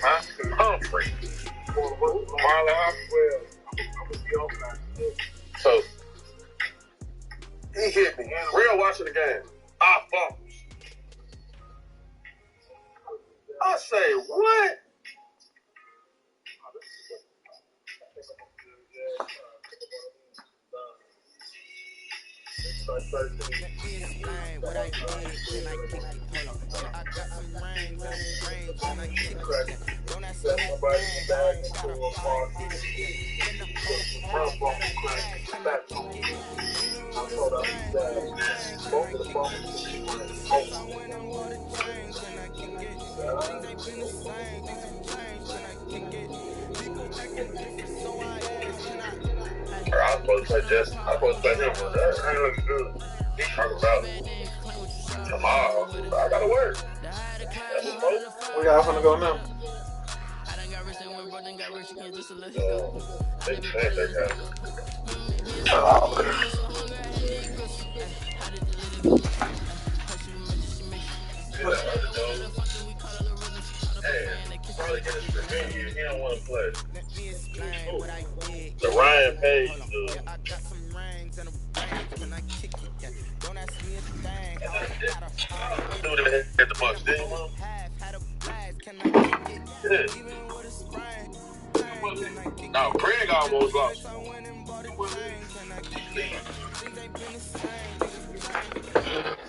Humphrey. Marlon Humphrey. So, he hit me. Real watching the game. I fumbles. I say, what? What I did, can I kick it? Hold on. I got some rings and rings, can I kick it? Don't ask me that thing, I ain't got a heart. In the front, can I kick it? I went and bought a chain, can I kick it? Things ain't been the same, things have changed, can I kick it? People acting different, so I asked, can I? I was supposed to play Justin. I was supposed to play him, but that ain't looking good. He's talking about tomorrow. I gotta work. We got to go now. They changed their guy. Hey, probably get his revenge. He don't want to play. The Ryan Page dude. Dude that hit the Bucks, didn't you? No, Craig almost lost.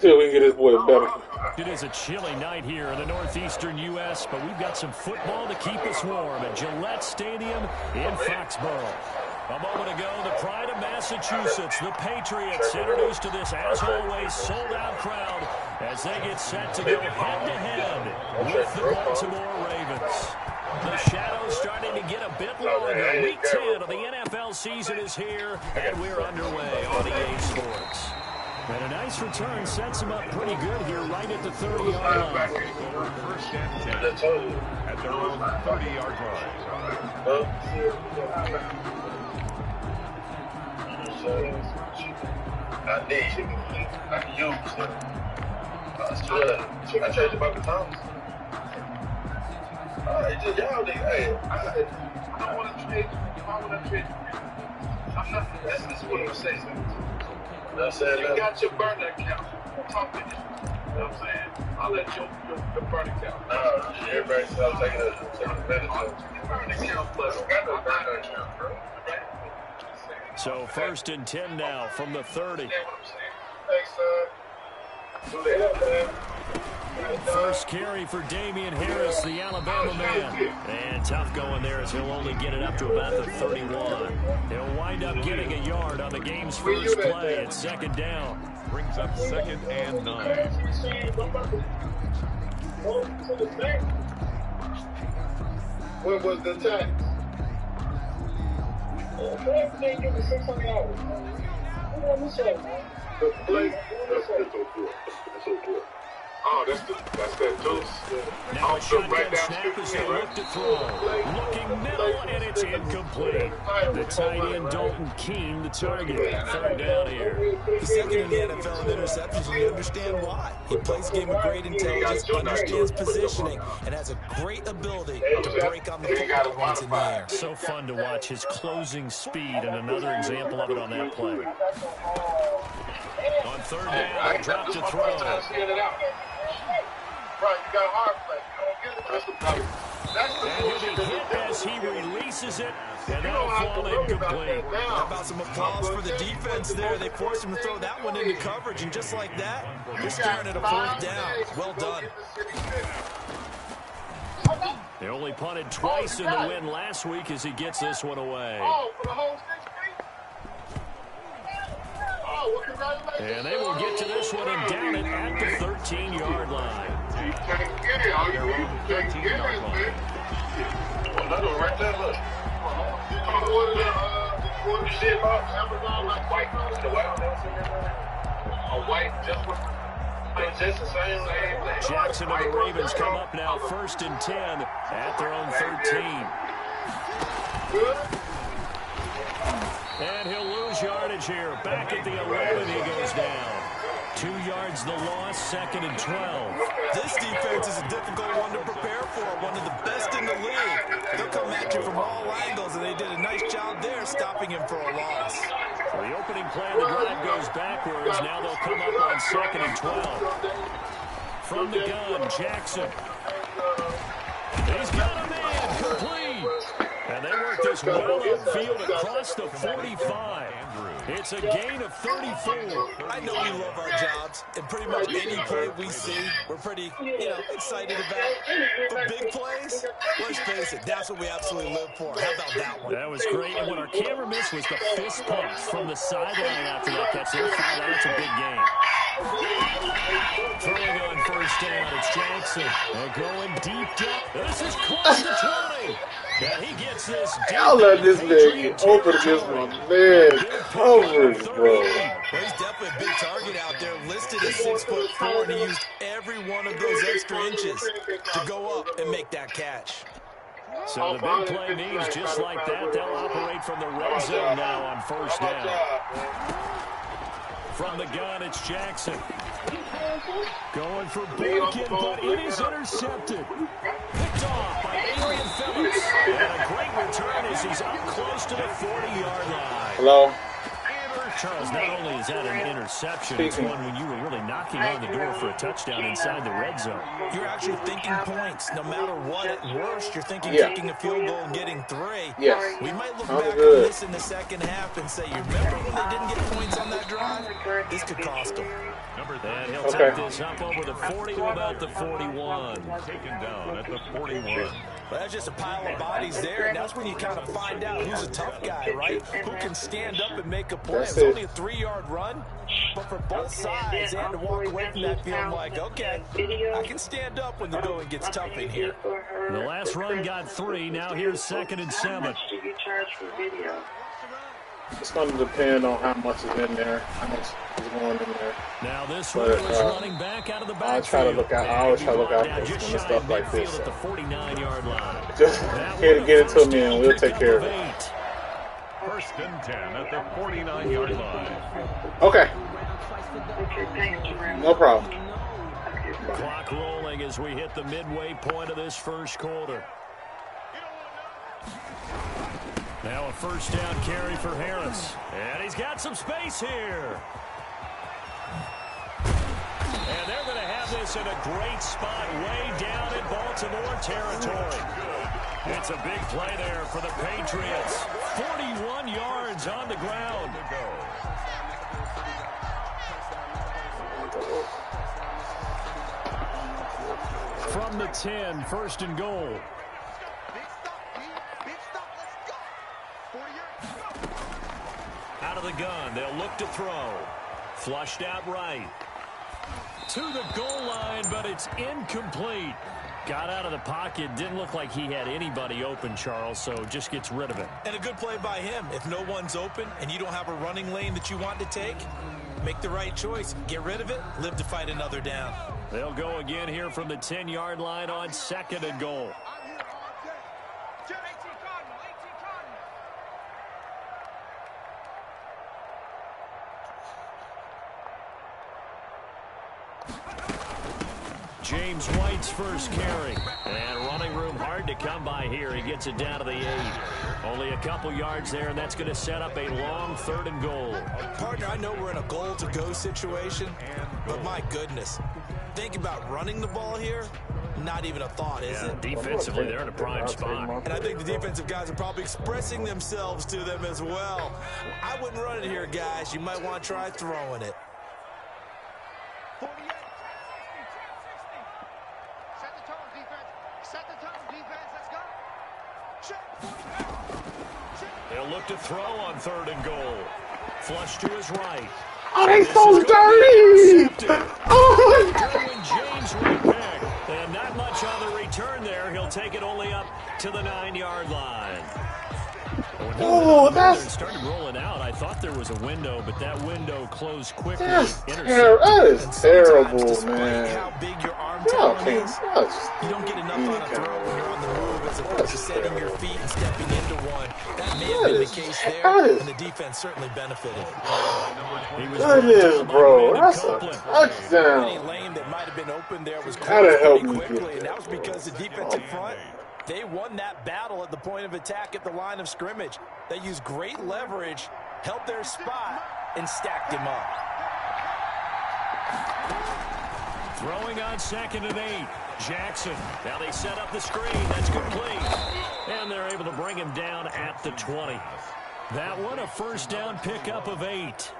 See if we can get this boy better. It is a chilly night here in the northeastern U.S., but we've got some football to keep us warm at Gillette Stadium in Foxborough. A moment ago, the pride of Massachusetts, the Patriots, introduced to this, as always, sold-out crowd as they get set to go head-to-head with the Baltimore Ravens. The shadow's starting to get a bit longer. Week 10 of the NFL season is here, and we're underway on EA Sports. And a nice return sets them up pretty good here right at the 30-yard line. First and 10 at their own 30-yard line. I need. I can use it. I changed about the times. Alright, just y'all niggas. Hey, I don't want to trade. If I want to trade, I'm not. This is what I'm saying. You got your burner account. Talk to you. You know what I'm saying? I'll let your burner account. Nah, everybody's taking advantage of your burner account. Plus, I got no burner account, bro. So first and 10 now from the 30. First carry for Damian Harris, the Alabama man. And tough going there as he'll only get it up to about the 31. He'll wind up getting a yard on the game's first play at second down. Brings up second and 9. When was the time? They give me $600. The play, that's so cool. That's so cool. Oh, that's that deuce. Now a shotgun snap as they look to throw. Looking middle, and it's incomplete. The tight end, Dalton Keene, the target. Third down here. He's second in the NFL in interceptions, and you understand why. He plays a game of great intelligence, understands positioning, and has a great ability to break on the football points in the air. So fun to watch his closing speed, and another example of it on that play. On third down, drop to throw. Right, you got a hard play. And he'll be hit as he releases it, and that'll fall incomplete. How about some applause for the defense there? They forced him to throw that one into coverage, and just like that, they're staring at a fourth down. Well done. They only punted twice in the win last week as he gets this one away. And they will get to this one and down it at the 13-yard line. You can't get it. All you can't get it, man. Another one right there, look. You see about Amazon, like white, the white, a white, just the same. Jackson and the Ravens come up now, first and 10 at their own 13. And he'll lose yardage here. Back at the 11, he goes down. 2 yards the loss, 2nd and 12. This defense is a difficult one to prepare for, one of the best in the league. They'll come at you from all angles, and they did a nice job there stopping him for a loss. So the opening play of the drive goes backwards. Now they'll come up on 2nd and 12. From the gun, Jackson. He's got a man, complete. And they work this well upfield across the 45. It's a gain of 34. I know we love our jobs, and pretty much any play we see, we're pretty, excited about. But big plays, let's face it, that's what we absolutely live for. How about that one? That was great, and what our camera missed was the fist pumps from the sideline after that catch. They'll find out it's a big game. Throwing on first down, it's Jackson. They're going deep down. This is close to 20. Yeah, he gets this. I'll let this man get over against my man. Coverage, bro. Well, he's definitely a big target out there, listed at 6'4", and he used every one of those extra inches to go up and make that catch. So the big play means just like that, they'll operate from the red zone now on first down. From the gun, it's Jackson. Going for Boykin, but it is intercepted. Picked off by Adrian Phillips. And a great return as he's up close to the 40-yard line. Hello? Charles, not only is that an interception, it's one when you were really knocking on the door for a touchdown inside the red zone. You're actually thinking points. No matter what, at worst, you're thinking kicking a field goal and getting 3. Yes. We might look back on this in the second half and say, you remember when they didn't get points on that drive? This could cost them. And he'll take this up over the 40 to about the 41. Taken down at the 41. Well, that's just a pile of bodies there, and that's when you kind of find out who's a tough guy, right? Who can stand up and make a play. It's only a 3-yard run, but for both sides, they had to walk away from that feeling like, okay, I can stand up when the going gets tough in here. The last run got 3. Now here's 2nd and 7. It's going to depend on how much is in there, how much is going in there. Now this one is running back out of the backfield. I always try to look out for stuff like this. At the 49-yard line. Just here to get it to me, and we'll take care of it. First and 10 at the 49-yard line. Okay. No problem. Clock rolling as we hit the midway point of this first quarter. Now a first down carry for Harris. And he's got some space here. And they're going to have this in a great spot way down in Baltimore territory. It's a big play there for the Patriots. 41 yards on the ground. From the 10, first and goal. Out of the gun, they'll look to throw. Flushed out right. To the goal line, but it's incomplete. Got out of the pocket. Didn't look like he had anybody open, Charles, so just gets rid of it. And a good play by him. If no one's open and you don't have a running lane that you want to take, make the right choice. Get rid of it. Live to fight another down. They'll go again here from the 10-yard line on 2nd and goal. James White's first carry. And running room hard to come by here. He gets it down to the 8. Only a couple yards there, and that's going to set up a long 3rd and goal. Partner, I know we're in a goal-to-go situation, but my goodness. Think about running the ball here. Not even a thought, is it? Defensively, they're in a prime spot. And I think the defensive guys are probably expressing themselves to them as well. I wouldn't run it here, guys. You might want to try throwing it. They'll look to throw on 3rd and goal. Flush to his right. Oh, they so dirty! Oh, my God. James White, and not much on the return there. He'll take it only up to the 9-yard line. Oh, that's started rolling out. I thought there was a window, but that window closed quickly. that is terrible, man. How big your arm talent is. You don't get enough on a throw terrible. when you're on the move as opposed to setting your feet and stepping into one. That may have been the case there, and the defense certainly benefited. That is, bro. That's a Any touchdown. lane that might have been open there was Gotta closed help pretty me get quickly, and that. that was because the defensive front, they won that battle at the point of attack at the line of scrimmage. They used great leverage, held their spot, and stacked him up. Throwing on 2nd and 8. Jackson. Now they set up the screen. That's complete. And they're able to bring him down at the 20. That one, a first down pickup of 8.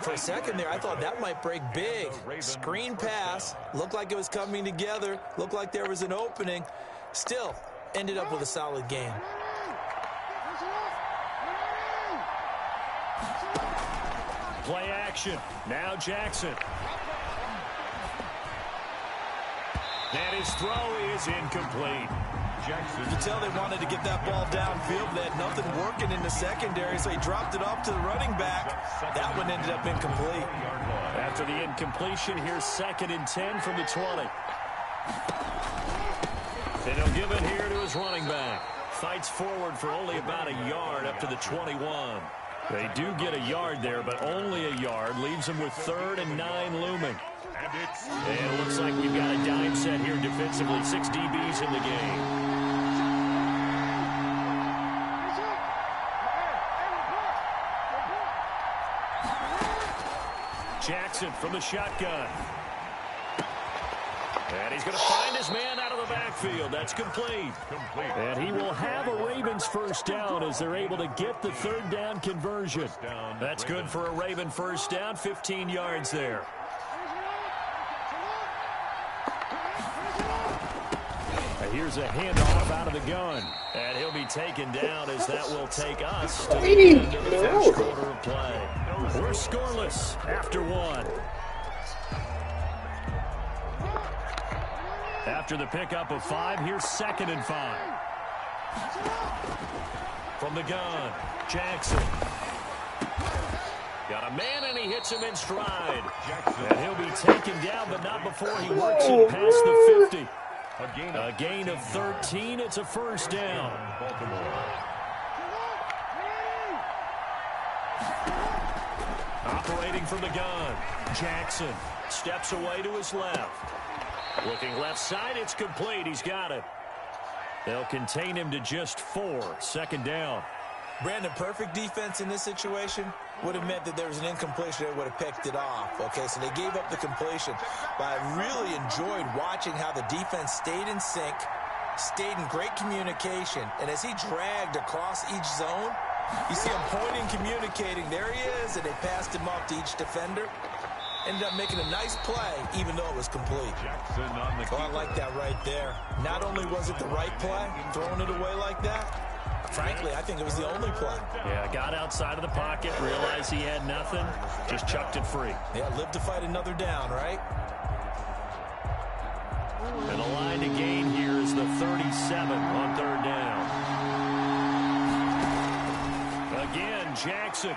For a second there, I thought that might break big. Screen pass. Looked like it was coming together. Looked like there was an opening. Still, ended up with a solid game. Play action. Now Jackson. And his throw is incomplete. You can tell they wanted to get that ball downfield. They had nothing working in the secondary, so he dropped it off to the running back. That one ended up incomplete. After the incompletion, here's 2nd and 10 from the 20. And he'll give it here to his running back. Fights forward for only about a yard up to the 21. They do get a yard there, but only a yard. Leaves them with 3rd and 9 looming. And it looks like we've got a dime set here defensively. 6 DBs in the game. Jackson from the shotgun. And he's going to find his man out of the backfield. That's complete. And he will have a Ravens first down as they're able to get the 3rd down conversion. That's good for a Raven first down. 15 yards there. And here's a handoff out of the gun. And he'll be taken down as that will take us to the end of the first quarter of play. We're scoreless after 1. After the pickup of 5, here's 2nd and 5. From the gun, Jackson. Got a man, and he hits him in stride. And he'll be taken down, but not before he works it past the 50. A gain of 13. It's a first down. Operating from the gun, Jackson steps away to his left. Looking left side, it's complete. He's got it. They'll contain him to just 4. 2nd down. Brandon, perfect defense in this situation would have meant that there was an incompletion. They would have picked it off. Okay, so they gave up the completion. But I really enjoyed watching how the defense stayed in sync, stayed in great communication. And as he dragged across each zone, you see him pointing, communicating. There he is, and they passed him off to each defender. Ended up making a nice play, even though it was complete. Oh, I like that right there. Not only was it the right play, throwing it away like that, frankly, I think it was the only play. Yeah, got outside of the pocket, realized he had nothing, just chucked it free. Yeah, live to fight another down, right? And the line to gain here is the 37 on 3rd down. Again, Jackson.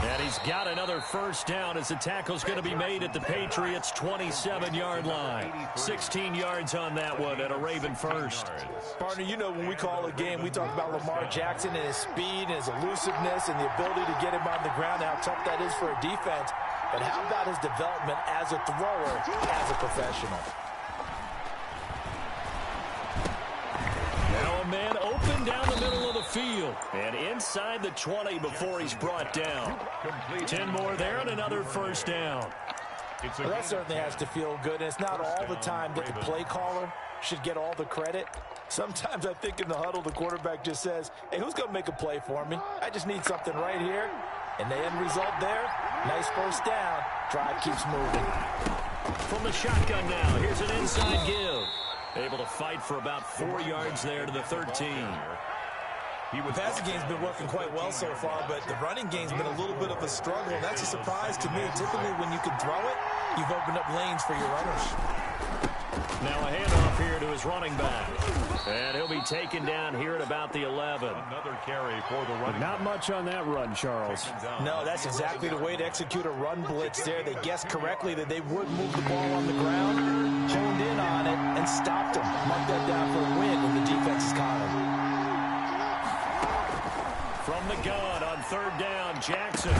And he's got another first down as the tackle's going to be made at the Patriots' 27-yard line. 16 yards on that one and a Raven first. Partner, you know when we call a game, we talk about Lamar Jackson and his speed and his elusiveness and the ability to get him on the ground, how tough that is for a defense. But how about his development as a thrower, as a professional? Now a man open down the middle of the field. And inside the 20 before he's brought down. 10 more there and another first down. Well, that certainly has to feel good. And it's not all the time that the play caller should get all the credit. Sometimes I think in the huddle, the quarterback just says, hey, who's going to make a play for me? I just need something right here. And the end result there, nice first down. Drive keeps moving. From the shotgun now, here's an inside give. Able to fight for about 4 yards there to the 13. The passing game's been working quite well so far, but the running game's been a little bit of a struggle. And that's a surprise to me. Typically, when you can throw it, you've opened up lanes for your runners. Now a handoff here to his running back. And he'll be taken down here at about the 11. Another carry for the running. Not much on that run, Charles. No, that's exactly the way to execute a run blitz there. They guessed correctly that they would move the ball on the ground, honed in on it, and stopped him. Mark that down for a win, and the defense is caught him. From the gun on third down, Jackson.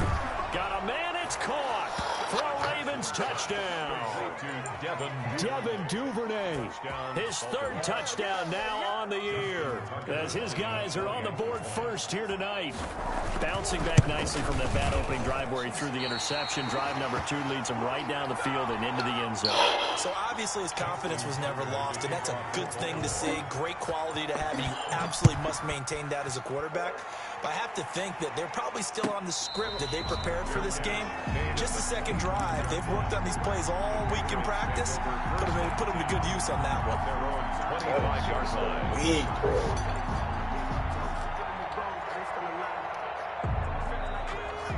Got a man, it's caught. For a Ravens touchdown. Devin Duvernay. His third touchdown now on the year. As his guys are on the board first here tonight. Bouncing back nicely from that bad opening drive where he threw the interception. Drive number 2 leads him right down the field and into the end zone. So obviously his confidence was never lost, and that's a good thing to see. Great quality to have, and you absolutely must maintain that as a quarterback. But I have to think that they're probably still on the script that they prepared for this game. Just the second drive, they've worked on these plays all week in practice. Put them to good use on that one.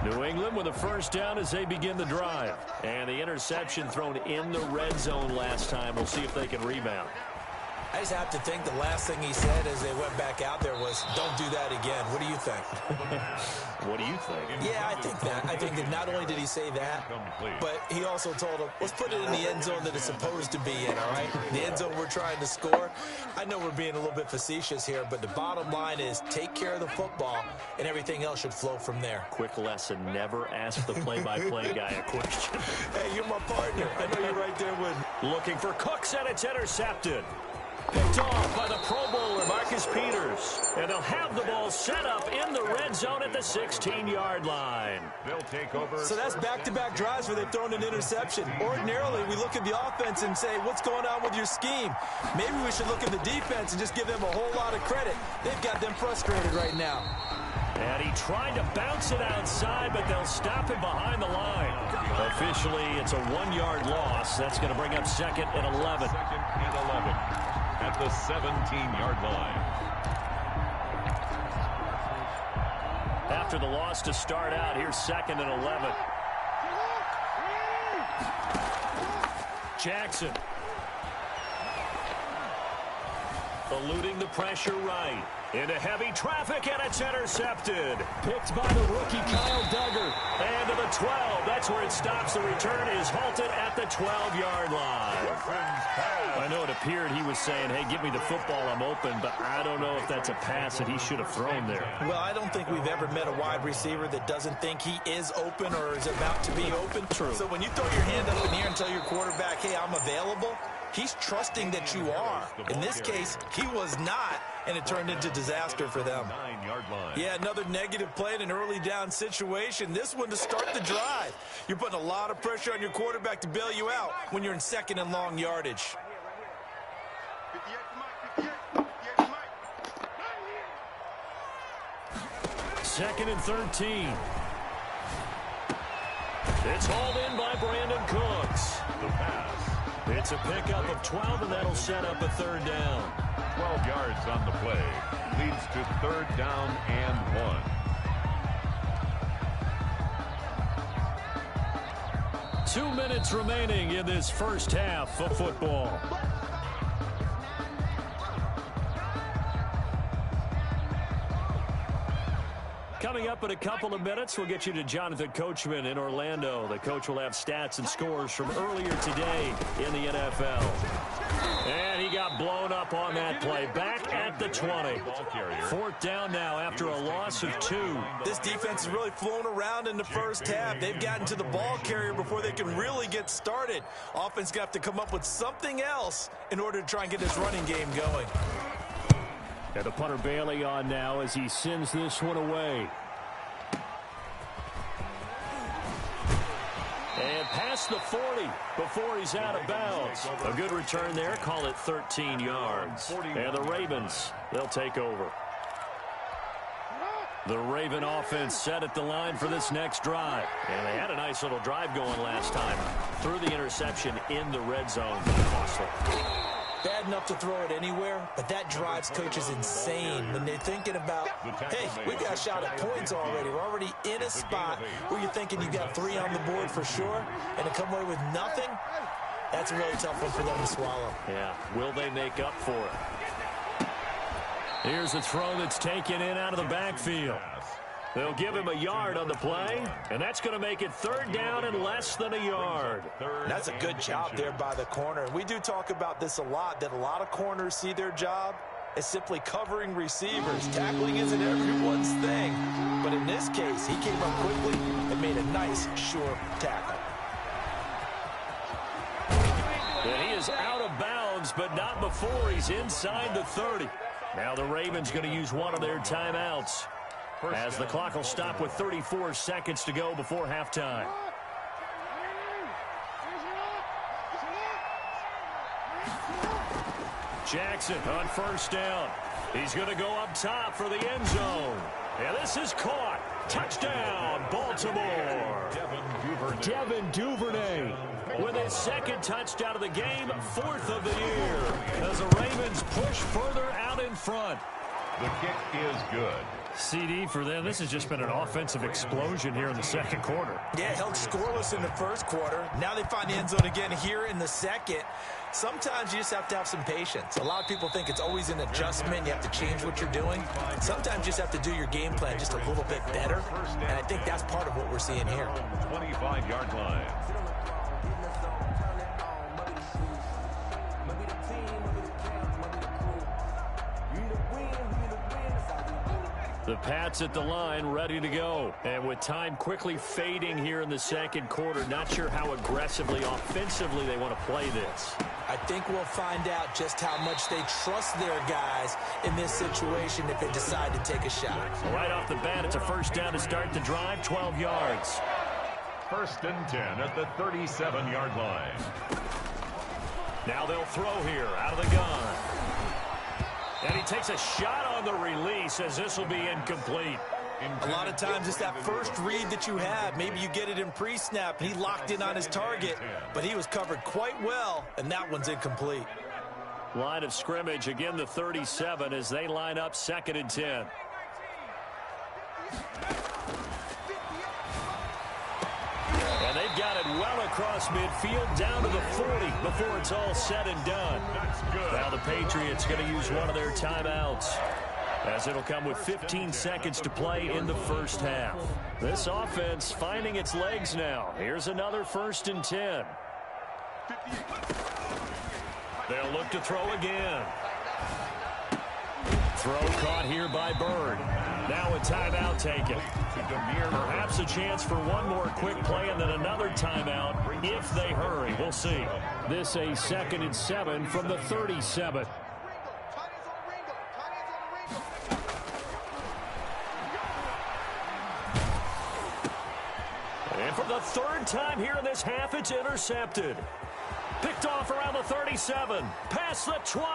New England with a first down as they begin the drive. And the interception thrown in the red zone last time. We'll see if they can rebound. I just have to think the last thing he said as they went back out there was, don't do that again. What do you think? What do you think? Yeah, I think that. I think that not only did he say that, but he also told him, let's put it in the end zone that it's supposed to be in, all right? The end zone we're trying to score. I know we're being a little bit facetious here, but the bottom line is take care of the football, and everything else should flow from there. Quick lesson, never ask the play-by-play guy a question. Hey, you're my partner. I know you're right there with me. Looking for Cooks, and it's intercepted. Picked off by the Pro Bowler, Marcus Peters. And they'll have the ball set up in the red zone at the 16-yard line. They'll take over. So that's back-to-back drives where they've thrown an interception. Ordinarily, we look at the offense and say, what's going on with your scheme? Maybe we should look at the defense and just give them a whole lot of credit. They've got them frustrated right now. And he tried to bounce it outside, but they'll stop him behind the line. Officially, it's a 1-yard loss. That's going to bring up second and 11. Second and 11. At the 17-yard line. After the loss to start out, here's second and 11. Jackson. Eluding the pressure right. Into heavy traffic, and it's intercepted. Picked by the rookie Kyle Duggar. And to the 12. That's where it stops. The return is halted at the 12-yard line. I know it appeared he was saying, hey, give me the football, I'm open, but I don't know if that's a pass that he should have thrown there. Well, I don't think we've ever met a wide receiver that doesn't think he is open or is about to be open. True. So when you throw your hand up in the air and tell your quarterback, hey, I'm available, he's trusting that you are. In this case, he was not, and it turned into disaster for them. 9-yard line. Yeah, another negative play in an early down situation. This one to start the drive. You're putting a lot of pressure on your quarterback to bail you out when you're in second and long yardage. Second and 13. It's hauled in by Brandon Cooks. The pass. It's a pickup of 12, and that'll set up a third down. 12 yards on the play. Leads to third down and 1. 2 minutes remaining in this first half of football. Coming up in a couple of minutes, we'll get you to Jonathan Coachman in Orlando. The coach will have stats and scores from earlier today in the NFL. And he got blown up on that play. Back at the 20. Fourth down now after a loss of 2. This defense has really flown around in the first half. They've gotten to the ball carrier before they can really get started. Offense got to come up with something else in order to try and get this running game going. And the punter Bailey on now as he sends this one away. And past the 40 before he's out of bounds. A good return there. Call it 13 yards. And the Ravens, they'll take over. The Raven offense set at the line for this next drive. And they had a nice little drive going last time. Threw the interception in the red zone. Costly. Bad enough to throw it anywhere, but that drives coaches insane when they're thinking about, hey, we got a shot at points already. We're already in a spot where you're thinking you got 3 on the board for sure, and to come away with nothing, That's a really tough one for them to swallow. Yeah, will they make up for it? Here's a throw that's taken in out of the backfield. They'll give him a yard on the play, and that's going to make it 3rd down and less than a yard. That's a good job there by the corner. We do talk about this a lot, that a lot of corners see their job as simply covering receivers. Tackling isn't everyone's thing, but in this case, he came up quickly and made a nice, sure tackle. And he is out of bounds, but not before he's inside the 30. Now the Ravens going to use one of their timeouts, as the clock will stop with 34 seconds to go before halftime. Jackson on 1st down. He's going to go up top for the end zone. And this is caught. Touchdown, Baltimore. Devin Duvernay with his 2nd touchdown of the game, 4th of the year, as the Ravens push further out in front. The kick is good. CD for them. This has just been an offensive explosion here in the 2nd quarter. Yeah, held scoreless in the 1st quarter. Now they find the end zone again here in the 2nd. Sometimes you just have to have some patience. A lot of people think it's always an adjustment. You have to change what you're doing. Sometimes you just have to do your game plan just a little bit better. And I think that's part of what we're seeing here. 25-yard line. The Pats at the line, ready to go. And with time quickly fading here in the 2nd quarter, not sure how aggressively, offensively they want to play this. I think we'll find out just how much they trust their guys in this situation if they decide to take a shot. Right off the bat, it's a 1st down to start the drive, 12 yards. 1st and 10 at the 37-yard line. Now they'll throw here out of the gun. And he takes a shot on the release, as this will be incomplete. A lot of times it's that first read that you have. Maybe you get it in pre-snap, and he locked in on his target, but he was covered quite well, and that one's incomplete. Line of scrimmage, again the 37 as they line up 2nd and 10. And they've got it well across midfield down to the 40 before it's all said and done. Now the Patriots going to use one of their timeouts, as it'll come with 15 seconds to play in the 1st half. This offense finding its legs now. Here's another 1st and 10. They'll look to throw again. Throw caught here by Bird. Now a timeout taken. Perhaps a chance for one more quick play and then another timeout if they hurry. We'll see. This a 2nd and 7 from the 37. And for the 3rd time here in this half, it's intercepted. Picked off around the 37, past the 20.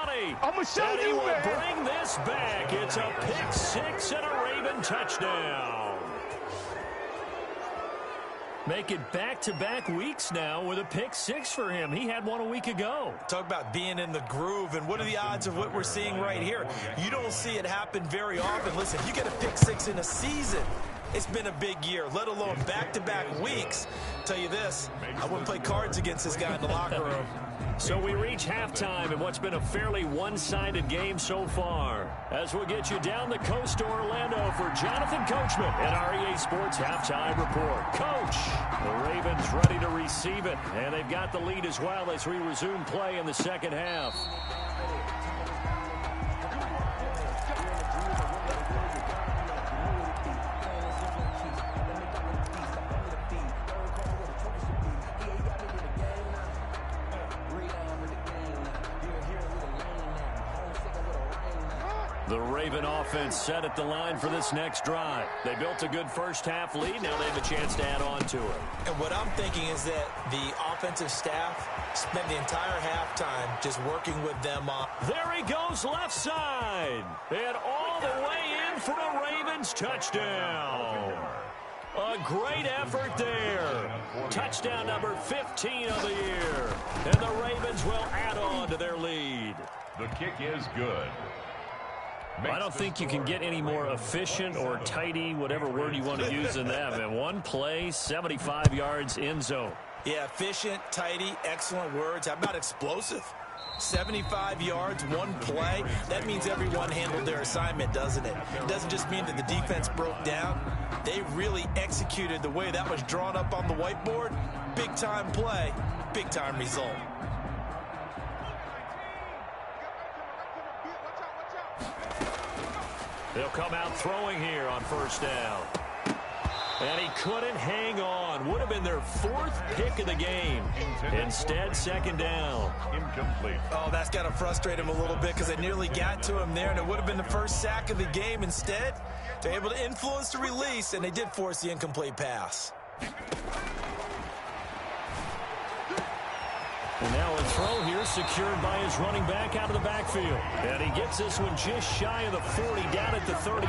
I'm going to show and he you, will man. bring this back. It's a pick 6 and a Raven touchdown. Make it back-to-back weeks now with a pick 6 for him. He had one a week ago. Talk about being in the groove, and what are the odds of what we're seeing right here? You don't see it happen very often. Listen, if you get a pick 6 in a season, it's been a big year, let alone back-to-back weeks. Tell you this, I wouldn't play cards against this guy in the locker room. So we reach halftime in what's been a fairly one-sided game so far. As we'll get you down the coast to Orlando for Jonathan Coachman at our EA Sports Halftime Report. Coach, the Ravens ready to receive it, and they've got the lead as well as we resume play in the 2nd half. The Raven offense set at the line for this next drive. They built a good 1st half lead. Now they have a chance to add on to it. And what I'm thinking is that the offensive staff spent the entire halftime just working with them on. There he goes left side. And all the way in for a Ravens touchdown. A great effort there. Touchdown number 15 of the year. And the Ravens will add on to their lead. The kick is good. I don't think you can get any more efficient or tidy, whatever word you want to use, than that. And one play, 75 yards in zone. Yeah, efficient, tidy, excellent words. How about explosive? 75 yards, one play. That means everyone handled their assignment, doesn't it? It doesn't just mean that the defense broke down. They really executed the way that was drawn up on the whiteboard. Big-time play, big-time result. They'll come out throwing here on first down. And he couldn't hang on. Would have been their 4th pick of the game. Instead, second down. Incomplete. Oh, that's got to frustrate him a little bit because they nearly got to him there, and it would have been the first sack of the game. Instead, they're able to influence the release, and they did force the incomplete pass. And now a throw here secured by his running back out of the backfield. And he gets this one just shy of the 40, down at the 39.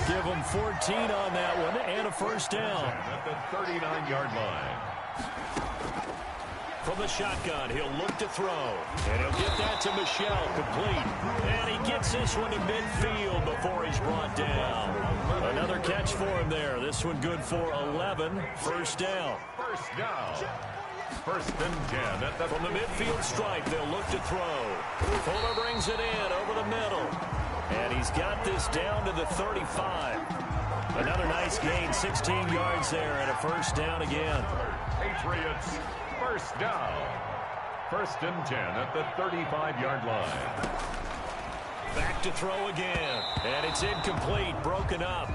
Give him 14 on that one and a first down. At the 39-yard line. From the shotgun, he'll look to throw. And he'll get that to Michel, complete. And he gets this one to midfield before he's brought down. Another catch for him there. This one good for 11. First down. First down. First and 10 at the From the midfield stripe, they'll look to throw. Fuller brings it in over the middle. And he's got this down to the 35. Another nice gain, 16 yards there, and a first down again. Patriots first down. First and 10 at the 35-yard line. Back to throw again. And it's incomplete, broken up.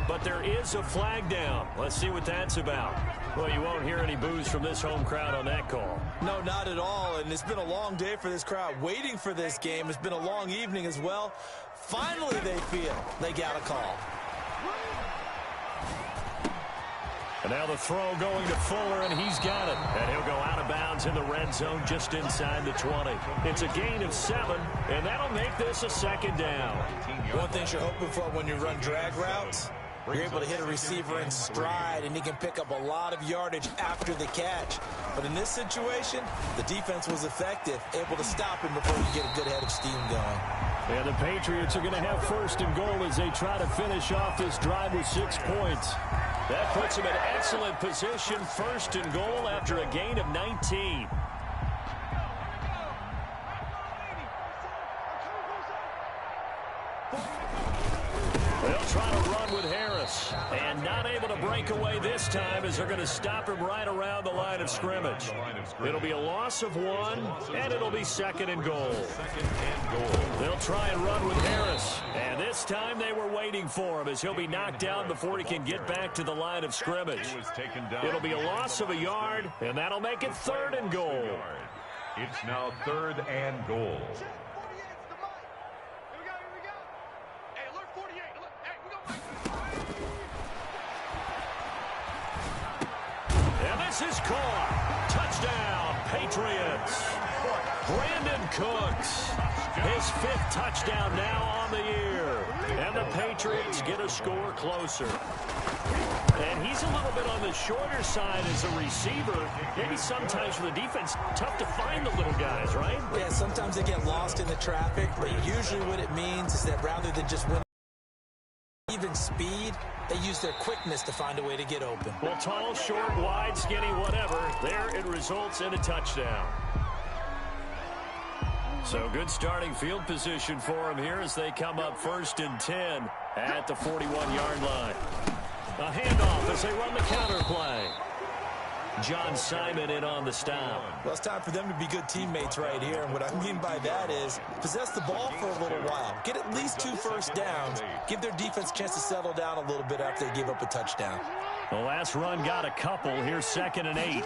But there is a flag down. Let's see what that's about. Well, you won't hear any boos from this home crowd on that call. No, not at all. And it's been a long day for this crowd waiting for this game. It's been a long evening as well. Finally, they feel they got a call. And now the throw going to Fuller, and he's got it. And he'll go out of bounds in the red zone just inside the 20. It's a gain of 7, and that'll make this a second down. One thing you're hoping for when you run drag routes, you're able to hit a receiver in stride, and he can pick up a lot of yardage after the catch. But in this situation, the defense was effective, able to stop him before you get a good head of steam going. And the Patriots are going to have first and goal as they try to finish off this drive with 6 points. That puts them in excellent position, first and goal after a gain of 19. They'll try to run with Harris, and not able to break away this time as they're going to stop him right around the line of scrimmage. It'll be a loss of 1, and it'll be second and goal. They'll try and run with Harris, and this time they were waiting for him as he'll be knocked down before he can get back to the line of scrimmage. It'll be a loss of a yard, and that'll make it third and goal. It's now third and goal. This is caught. Touchdown, Patriots. Brandon Cooks, his 5th touchdown now on the year. And the Patriots get a score closer. And he's a little bit on the shorter side as a receiver. Maybe sometimes for the defense, tough to find the little guys, right? Yeah, sometimes they get lost in the traffic, but usually what it means is that rather than just winning even speed, they use their quickness to find a way to get open. Well, tall, short, wide, skinny, whatever, there it results in a touchdown. So good starting field position for him here as they come up first and 10 at the 41-yard line. A handoff as they run the counter play. John Simon in on the stop. Well, it's time for them to be good teammates right here. And what I mean by that is possess the ball for a little while. Get at least 2 first downs. Give their defense a chance to settle down a little bit after they give up a touchdown. The last run got a couple. Here's 2nd and 8.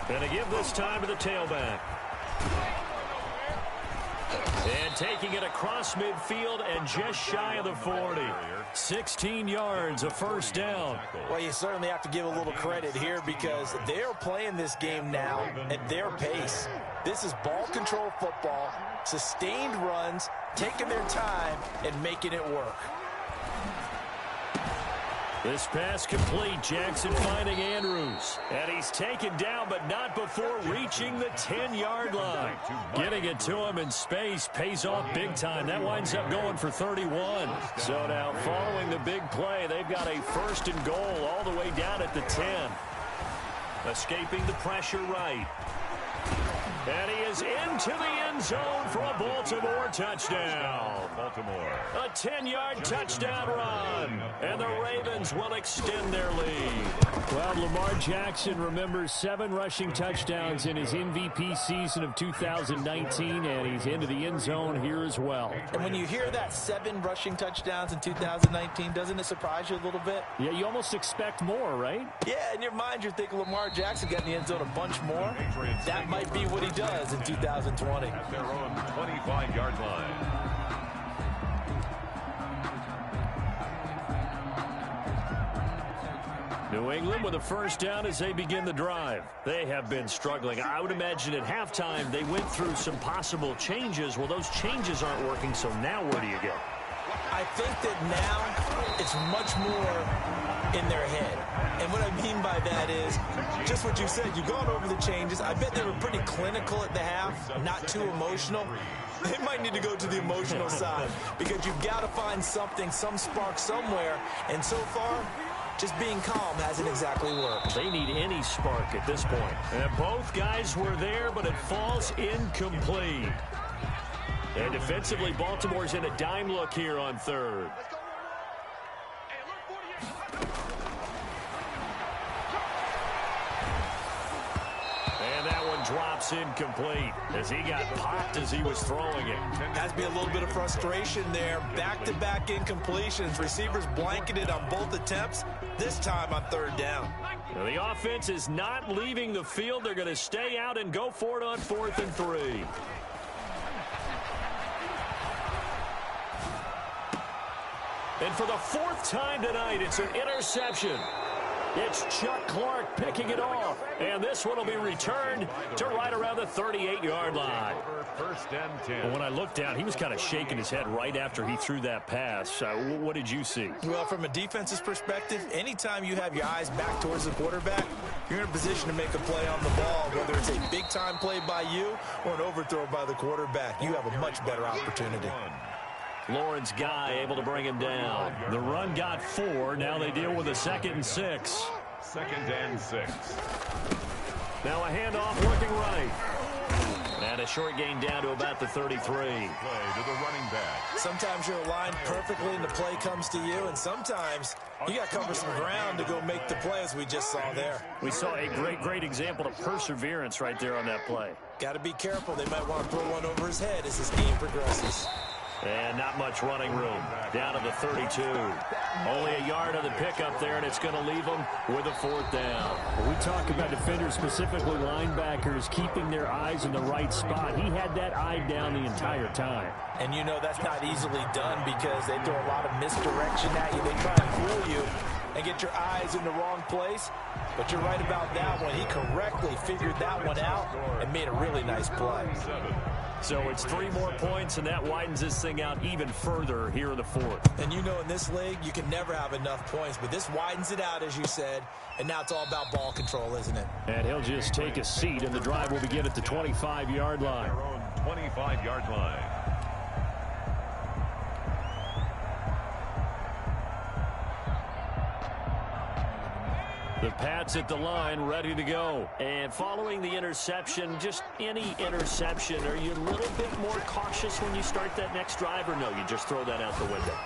Gonna give this time to the tailback. And taking it across midfield and just shy of the 40. 16 yards, a first down. Well, you certainly have to give a little credit here because they're playing this game now at their pace. This is ball control football, sustained runs, taking their time, and making it work. This pass complete. Jackson finding Andrews. And he's taken down, but not before reaching the 10-yard line. Getting it to him in space pays off big time. That winds up going for 31. So now following the big play, they've got a first and goal all the way down at the 10. Escaping the pressure right. And he is into the end zone for a Baltimore touchdown. Baltimore. A 10-yard touchdown run. And the Ravens will extend their lead. Well, Lamar Jackson remembers 7 rushing touchdowns in his MVP season of 2019, and he's into the end zone here as well. And when you hear that 7 rushing touchdowns in 2019, doesn't it surprise you a little bit? Yeah, you almost expect more, right? Yeah, in your mind, you're thinking Lamar Jackson got in the end zone a bunch more. That might be what he does in 2020. At their own 25-yard line. New England with a first down as they begin the drive. They have been struggling. I would imagine at halftime they went through some possible changes. Well, those changes aren't working, so now where do you go? I think that now it's much more in their head. And what I mean by that is just what you said. You've gone over the changes. I bet they were pretty clinical at the half, not too emotional. They might need to go to the emotional side because you've got to find something, some spark somewhere. And so far, just being calm hasn't exactly worked. They need any spark at this point. And both guys were there, but it falls incomplete. And defensively, Baltimore's in a dime look here on third. And that one drops incomplete as he got popped as he was throwing it. Has to be a little bit of frustration there. Back-to-back incompletions. Receivers blanketed on both attempts, this time on third down. Now the offense is not leaving the field. They're going to stay out and go for it on 4th and 3. And for the 4th time tonight, it's an interception. It's Chuck Clark picking it off. And this one will be returned to right around the 38-yard line. First and 10. Well, when I looked down, he was kind of shaking his head right after he threw that pass. What did you see? Well, from a defense's perspective, anytime you have your eyes back towards the quarterback, you're in a position to make a play on the ball, whether it's a big-time play by you or an overthrow by the quarterback. You have a much better opportunity. Lawrence Guy able to bring him down. The run got 4. Now they deal with a 2nd and 6. 2nd and 6. Now a handoff looking right. And a short gain down to about the 33. Play to the running back. Sometimes you're aligned perfectly and the play comes to you, and sometimes you got to cover some ground to go make the play, as we just saw there. We saw a great example of perseverance right there on that play. Got to be careful. They might want to throw one over his head as this game progresses. And not much running room. Down to the 32. Only a yard of the pickup there, and it's going to leave them with a 4th down. When we talk about defenders, specifically linebackers, keeping their eyes in the right spot. He had that eye down the entire time. And you know that's not easily done because they throw a lot of misdirection at you. They try to fool you and get your eyes in the wrong place. But you're right about that one. He correctly figured that one out and made a really nice play. So it's 3 more points, and that widens this thing out even further here in the 4th. And you know in this league, you can never have enough points, but this widens it out, as you said, and now it's all about ball control, isn't it? And he'll just take a seat, and the drive will begin at the 25-yard line. Their own 25-yard line. The Pats at the line, ready to go. And following the interception, just any interception, are you a little bit more cautious when you start that next drive, or no, you just throw that out the window?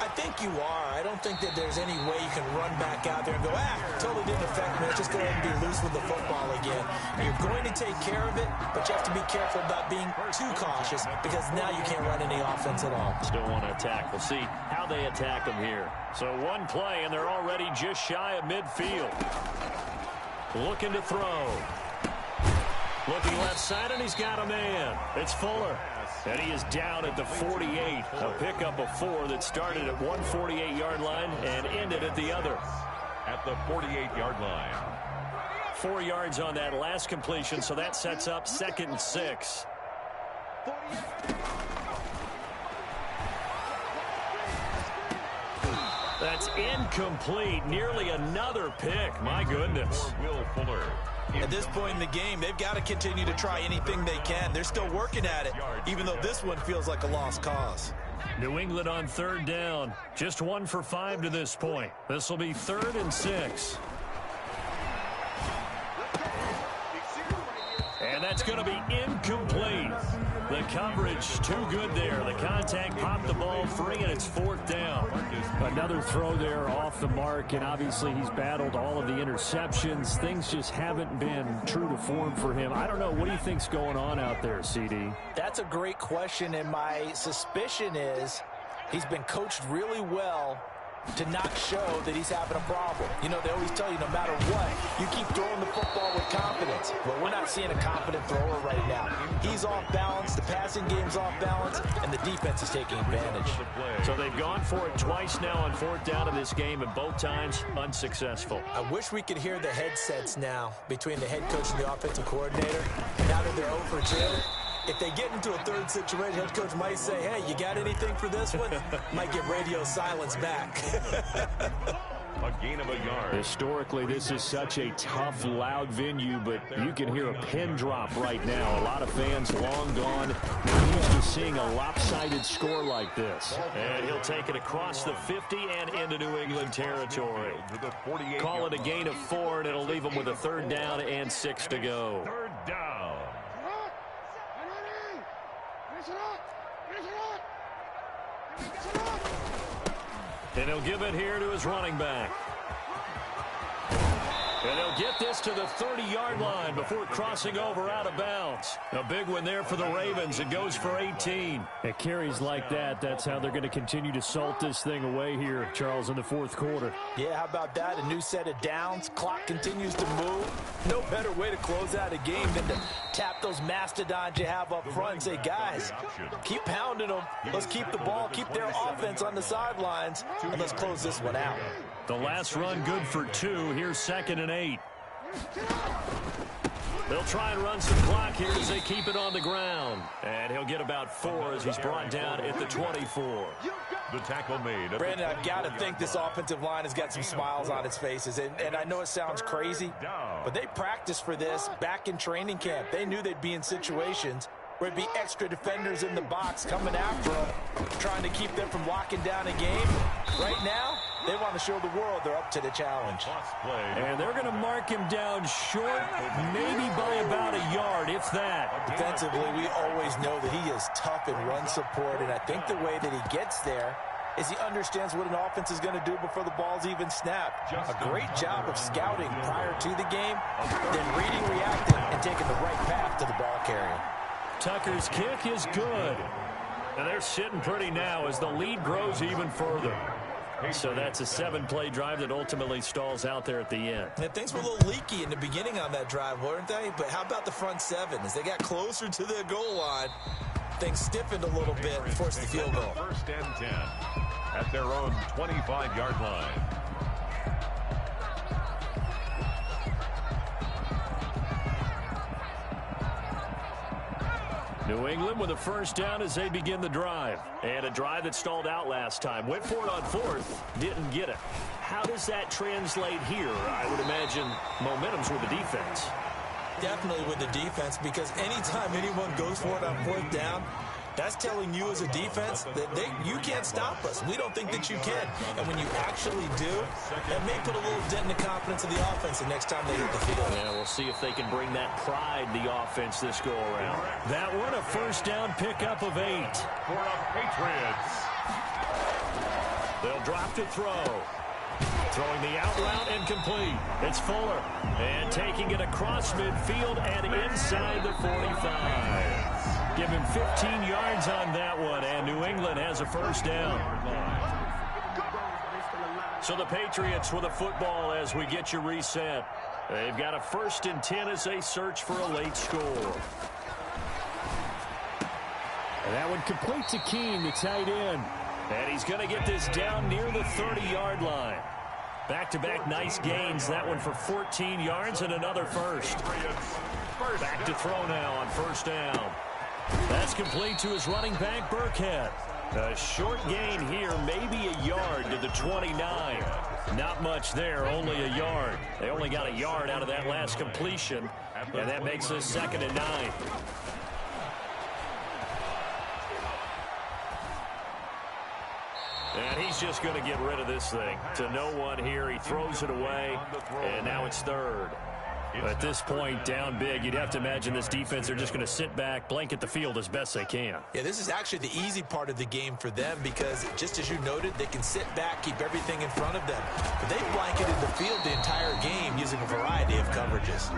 I think you are. I don't think that there's any way you can run back out there and go, totally didn't affect me. Let's just go ahead and be loose with the football again. You're going to take care of it, but you have to be careful about being too cautious because now you can't run any offense at all. Still want to attack. We'll see how they attack them here. So one play, and they're already just shy of midfield. Looking to throw. Looking left side, and he's got a man. It's Fuller. And he is down at the 48. A pickup of 4 that started at one 48-yard line and ended at the other. At the 48-yard line. 4 yards on that last completion, so that sets up 2nd and 6. That's incomplete. Nearly another pick. My goodness. Will Fuller. At this point in the game, they've got to continue to try anything they can. They're still working at it, even though this one feels like a lost cause. New England on 3rd down. Just 1 for 5 to this point. This will be 3rd and 6. that's going to be incomplete. The coverage too good there. The contact popped the ball free, and it's 4th down. Another throw there off the mark, and obviously he's battled all of the interceptions. Things just haven't been true to form for him. I don't know. What do you think's going on out there, CD? That's a great question, and my suspicion is he's been coached really well to not show that he's having a problem. You know, they always tell you no matter what, you keep throwing the football with confidence. Well, we're not seeing a confident thrower right now. He's off balance, the passing game's off balance, and the defense is taking advantage. So they've gone for it twice now on 4th down in this game, and both times unsuccessful. I wish we could hear the headsets now between the head coach and the offensive coordinator. Now that they're 0 for 2. If they get into a third situation, head coach might say, hey, you got anything for this one? Might get radio silence back. A gain of a yard. Historically, this is such a tough, loud venue, but you can hear a pin drop right now. A lot of fans long gone. We're used to seeing a lopsided score like this. And he'll take it across the 50 and into New England territory. Call it a gain of 4, and it'll leave them with a 3rd down and 6 to go. 3rd down. And he'll give it here to his running back. And he'll get this to the 30-yard line before crossing over out of bounds. A big one there for the Ravens. It goes for 18. It carries like that. That's how they're going to continue to salt this thing away here, Charles, in the 4th quarter. Yeah, how about that? A new set of downs. Clock continues to move. No better way to close out a game than to tap those mastodons you have up front and say, guys, keep pounding them. Let's keep the ball, keep their offense on the sidelines, and let's close this one out. The last run good for 2. Here's 2nd and 8. They'll try and run some clock here as they keep it on the ground. And he'll get about 4 as he's brought down at the 24. The tackle made. Brandon, I've got to think this offensive line has got some smiles on its faces. And I know it sounds crazy, but they practiced for this back in training camp. They knew they'd be in situations where it'd be extra defenders in the box coming after them, trying to keep them from locking down a game. Right now, they want to show the world they're up to the challenge. And they're going to mark him down short, maybe by about a yard, if that. Defensively, we always know that he is tough in run support, and I think the way that he gets there is he understands what an offense is going to do before the ball's even snapped. A great job of scouting prior to the game, then reading, reacting, and taking the right path to the ball carrier. Tucker's kick is good. And they're sitting pretty now as the lead grows even further. So that's a 7-play drive that ultimately stalls out there at the end. And things were a little leaky in the beginning on that drive, weren't they? But how about the front 7? As they got closer to the goal line, things stiffened a little bit and forced the field goal. 1st and 10 at their own 25-yard line. New England with a 1st down as they begin the drive. And a drive that stalled out last time. Went for it on 4th, didn't get it. How does that translate here? I would imagine momentum's with the defense. Definitely with the defense, because anytime anyone goes for it on 4th down, that's telling you as a defense that you can't stop us. We don't think that you can. And when you actually do, that may put a little dent in the confidence of the offense the next time they hit the field. Yeah, we'll see if they can bring that pride, the offense, this go-around. That one, a 1st down pickup of 8. For the Patriots. They'll drop to throw. Throwing the out route and complete. It's Fuller. And taking it across midfield and inside the 45. Give him 15 yards on that one, and New England has a 1st down. So the Patriots with a football as we get you reset. They've got a 1st and 10 as they search for a late score. And that one complete to Keene, the tight end. And he's going to get this down near the 30-yard line. Back-to-back nice gains. That one for 14 yards and another 1st. Back to throw now on 1st down. That's complete to his running back, Burkhead. A short gain here, maybe a yard to the 29. Not much there, only a yard. They only got a yard out of that last completion, and that makes us 2nd and 9. And he's just going to get rid of this thing. To no one here, he throws it away, and now it's 3rd. At this point, down big, you'd have to imagine this defense are just going to sit back, blanket the field as best they can. Yeah, this is actually the easy part of the game for them because, just as you noted, they can sit back, keep everything in front of them. But they've blanketed the field the entire game using a variety of coverages.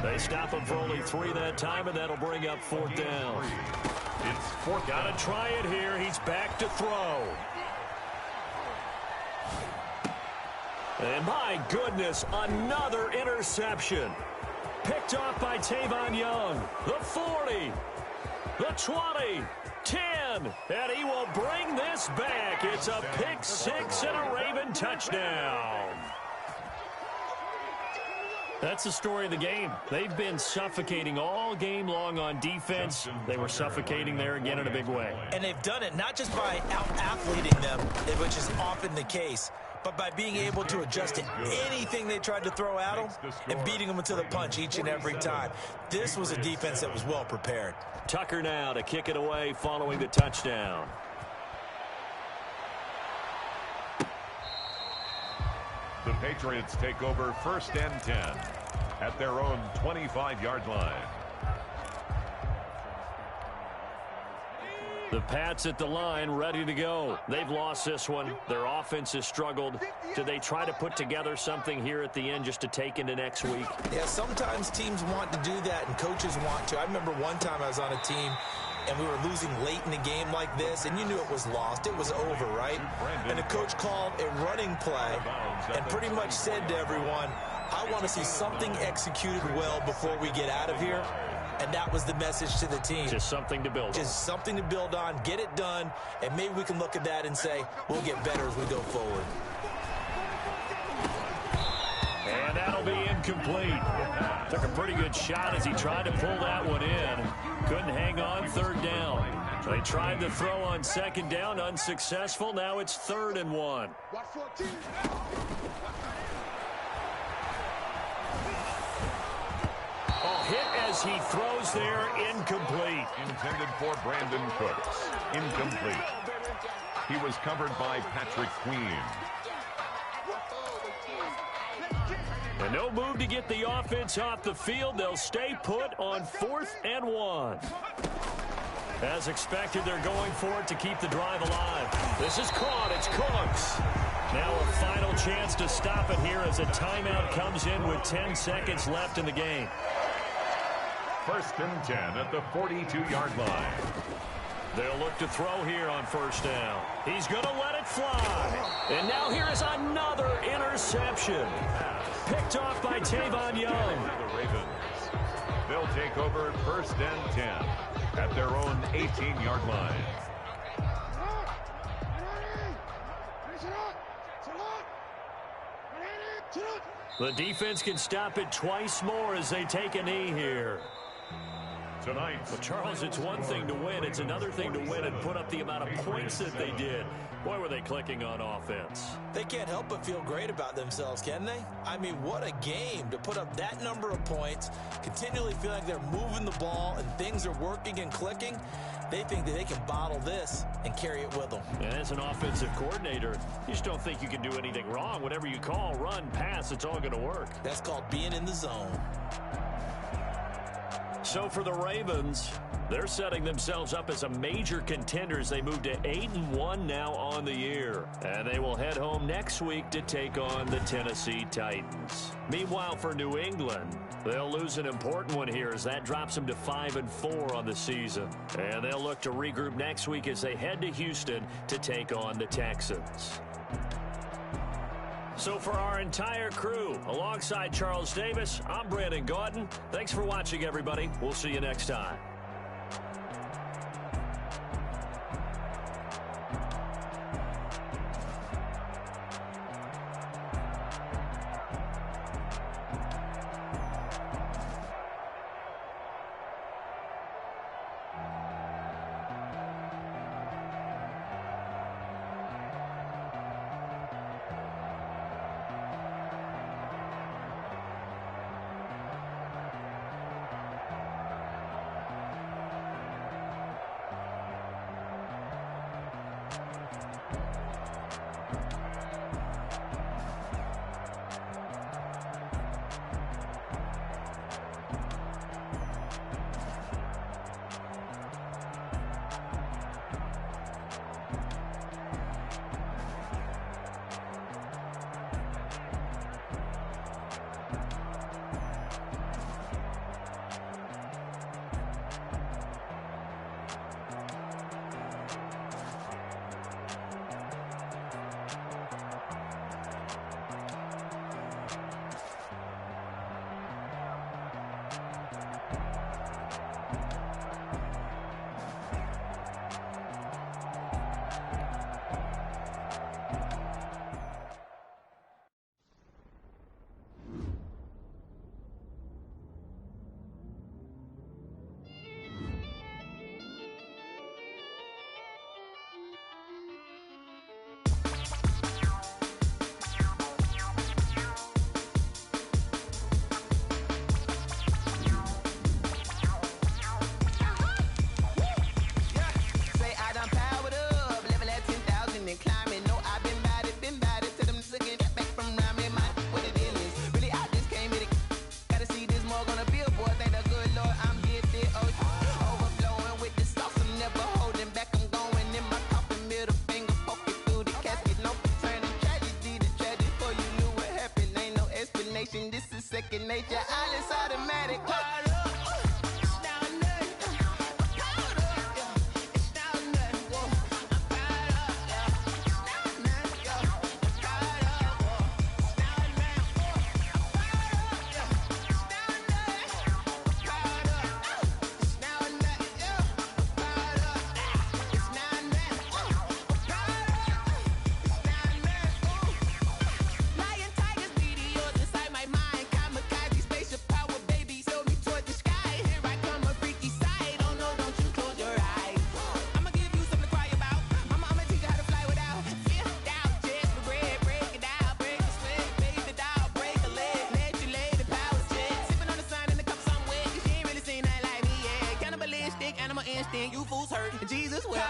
They stop him for only 3 that time, and that'll bring up 4th down. It's 4th down. Got to try it here. He's back to throw. And my goodness, another interception. Picked off by Tavon Young. The 40, the 20, 10, and he will bring this back. It's a pick 6 and a Raven touchdown. That's the story of the game. They've been suffocating all game long on defense. They were suffocating there again in a big way. And they've done it not just by out-athleting them, which is often the case, but by being able to adjust to anything they tried to throw at them and beating them to the punch each and every time. This was a defense that was well prepared. Tucker now to kick it away following the touchdown. The Patriots take over 1st and 10 at their own 25-yard line. The Pats at the line, ready to go. They've lost this one. Their offense has struggled. Do they try to put together something here at the end just to take into next week? Yeah, sometimes teams want to do that and coaches want to. I remember one time I was on a team and we were losing late in the game like this, and you knew it was lost. It was over, right? And the coach called a running play and pretty much said to everyone, I want to see something executed well before we get out of here. And that was the message to the team. Just something to build on. Just something to build on, get it done, and maybe we can look at that and say, we'll get better as we go forward. And that'll be incomplete. Took a pretty good shot as he tried to pull that one in. Couldn't hang on 3rd down. They tried to throw on 2nd down, unsuccessful. Now it's 3rd and 1. Hit as he throws there, incomplete. Intended for Brandon Cooks. Incomplete. He was covered by Patrick Queen. And no move to get the offense off the field. They'll stay put on 4th and 1. As expected, they're going for it to keep the drive alive. This is caught. It's Cooks. Now a final chance to stop it here as a timeout comes in with 10 seconds left in the game. 1st and 10 at the 42-yard line. They'll look to throw here on 1st down. He's going to let it fly. And now here is another interception. Picked off by Tavon Young. The Ravens. They'll take over 1st and 10 at their own 18-yard line. The defense can stop it twice more as they take a knee here. Tonight, Well, Charles, it's one thing to win. It's another thing to win and put up the amount of points that they did. Boy, were they clicking on offense. They can't help but feel great about themselves, can they? I mean, what a game to put up that number of points, continually feel like they're moving the ball and things are working and clicking. They think that they can bottle this and carry it with them. And as an offensive coordinator, you just don't think you can do anything wrong. Whatever you call, run, pass, it's all going to work. That's called being in the zone. So for the Ravens, they're setting themselves up as a major contender as they move to 8-1 now on the year. And they will head home next week to take on the Tennessee Titans. Meanwhile, for New England, they'll lose an important one here as that drops them to 5-4 on the season. And they'll look to regroup next week as they head to Houston to take on the Texans. So for our entire crew, alongside Charles Davis, I'm Brandon Gaudin. Thanks for watching, everybody. We'll see you next time. this is second nature. All is automatic. You fools hurt. Jesus will.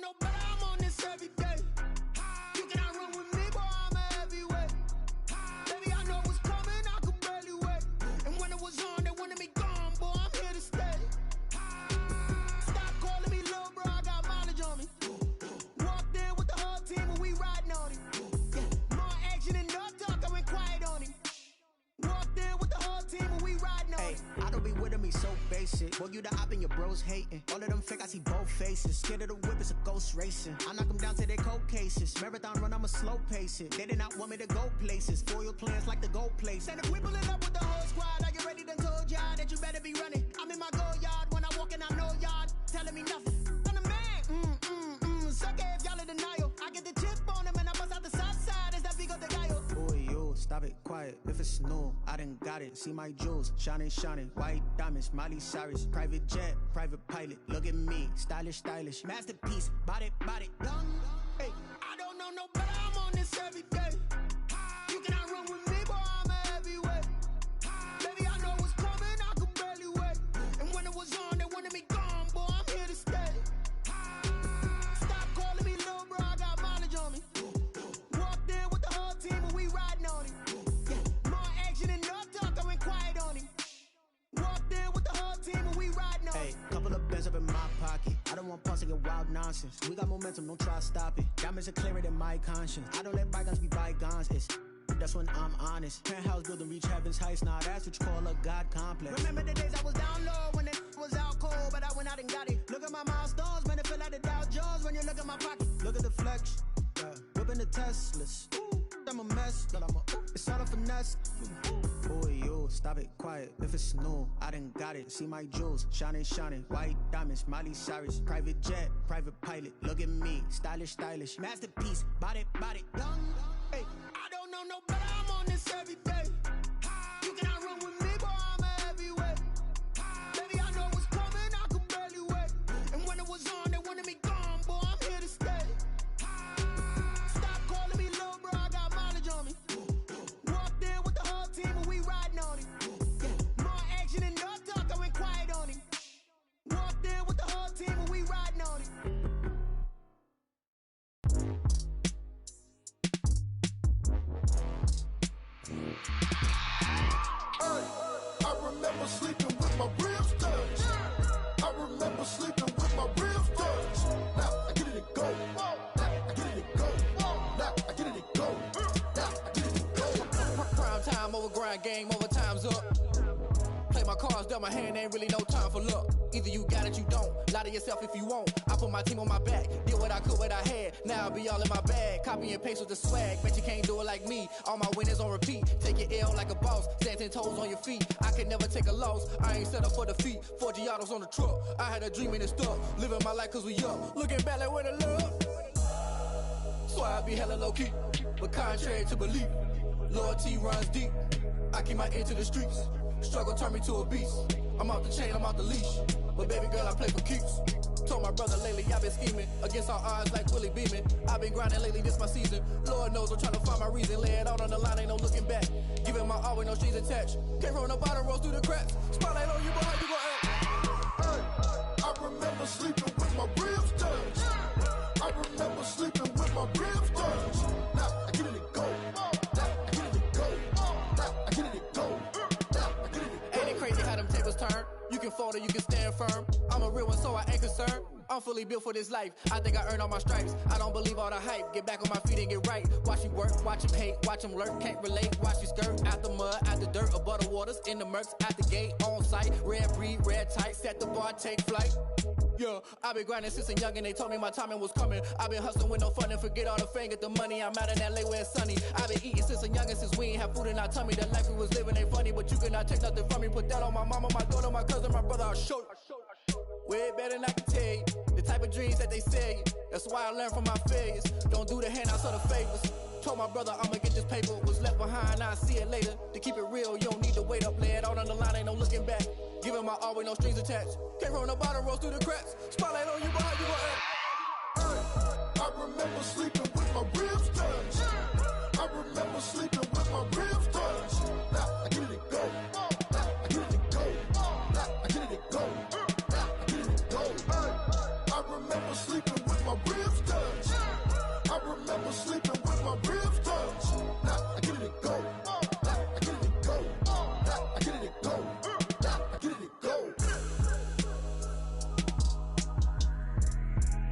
No, but I'm on this every day. You cannot run with me, boy, I'm a heavyweight. Baby, I know what's coming, I could barely wait. And when it was on, they wanted me gone, boy, I'm here to stay. Stop calling me little bro, I got mileage on me. Walked in with the whole team and we riding on him. Yeah, more action and no talk, I went quiet on him. Walked in with the whole team and we riding on him. I don't be with him, he's so basic. Boy, you the op and your bros hating. All of them fake, I see both faces. Scared of the whip, it's a ghost racing. I knock them down to their cold cases. Marathon run, I'ma slow pace it. They did not want me to go places. Foil plans like the gold place. And if we pulling up with the whole squad, I get ready to told y'all that you better be running. I'm in my go yard when I walk in, I know y'all telling me nothing. I'm the man, suck it if y'all in denial. I get the chip on them and I bust out the south side. Is that big of the guy? Boy, yo, stop it, quiet. If it's new, I done got it. See my jewels, shining, shining. White diamonds, Miley Cyrus. Private jet, private pilot. Look at me, stylish, stylish. Masterpiece, body, young. Hey, I don't know no better, I'm on this every day. You cannot run with me, boy, I'm a heavyweight. Baby, I know what's coming, I could barely wait. And when it was on, they wanted me gone, boy, I'm here to stay. Stop calling me little bro, I got mileage on me. Walked in with the whole team and we riding on him. Yeah, more action and no talk, I went quiet on him. Walked in with the whole team and we riding on him. Hey, couple of bands up in my pocket. I don't want pause to get wild nonsense. We got momentum, don't try to stop it. Diamonds are clearer than my conscience. I don't let bygones be bygones. That's when I'm honest. Penthouse building reach heaven's heights. Nah, that's what you call a God complex. Remember the days I was down low when it was out cold, but I went out and got it. Look at my milestones, man, it feel like the Dow Jones when you look at my pocket. Look at the flex, whipping the Teslas. I'm a mess, but it's all a finesse. Boy, yo, stop it, quiet. If it's new, I done got it. See my jewels, shining, shining. White diamonds, Miley Cyrus. Private jet, private pilot. Look at me, stylish, stylish. Masterpiece, body, young. Hey, I don't know no better, I'm on this every day. You cannot run with me, boy, I'm a heavyweight. Baby, I know what's coming, I could barely wait. And when it was on, they wanted me gone, boy, I'm here to stay. Stop calling me little bro, I got mileage on me. Walked in with the whole team and we riding on him. Yeah, more action and no talk, I went quiet on him. Walked in with the whole team and we riding on him. mind game, overtime's up. Play my cards, dealt my hand, ain't really no time for luck. Either you got it, you don't. Lie to yourself if you won't. I put my team on my back, did what I could, what I had. Now I'll be all in my bag, copy and paste with the swag. Bet you can't do it like me. All my winners on repeat. Take your L like a boss, stand 10 toes on your feet. I can never take a loss. I ain't set up for defeat. 4 Giottos on the truck. I had a dream and it stuck. Living my life cause we up. Looking back like where the love. So I be hella low key, but contrary to belief, loyalty runs deep. I keep my ear to the streets. Struggle turned me to a beast. I'm off the chain, I'm off the leash. But baby girl, I play for keeps. Told my brother lately, I've been scheming against all odds like Willie Beeman. I've been grinding lately, this my season. Lord knows I'm trying to find my reason. Lay it out on the line, ain't no looking back. Giving my all with no strings attached. Came from the bottom, rose through the cracks. Spotlight on you, boy, how you gon' act? Hey, I remember sleeping with my ribs touched. I remember sleeping with my ribs touched. Now I get it and go. Now I get it and go. Now I get it and go. Ain't it crazy how them tables turn? You can fold or you can stand firm. I'm a real one, so I ain't concerned. I'm fully built for this life. I think I earned all my stripes. I don't believe all the hype. Get back on my feet and get right. Watch you work, watch him hate, watch him lurk. Can't relate, watch you skirt. Out the mud, out the dirt, above the waters, in the murks, at the gate, on site. Red breed, red tight, set the bar, take flight. Yeah, I been grinding since a youngin', they told me my timing was coming. I been hustling with no fun and forget all the fame, get the money. I'm out in LA where it's sunny. I been eating since a youngin', since we ain't have food in our tummy. The life we was living ain't funny, but you cannot take nothing from me. Put that on my mama, my daughter, my cousin, my brother, I'll show you. Way better than I can tell you. The type of dreams that they sell you. That's why I learned from my failures. Don't do the handouts or the favors. Told my brother I'ma get this paper. Was left behind, I'll see it later. To keep it real, you don't need to wait up. Lay it out on the line, ain't no looking back. Giving my all with no strings attached. Came from the bottom, rose through the cracks. Spotlight on you, boy, how you gon' act? Hey, I remember sleeping with my ribs touched. I remember sleeping with my ribs touched. Now I get it and go. Now I get it and go. Now I get it and go. Now I get it and go. Hey, I remember sleeping with my ribs touched. I remember sleeping with my ribs touched. Now I get it and go. Now I get it and go. Now I get it and go. Now I get it and go.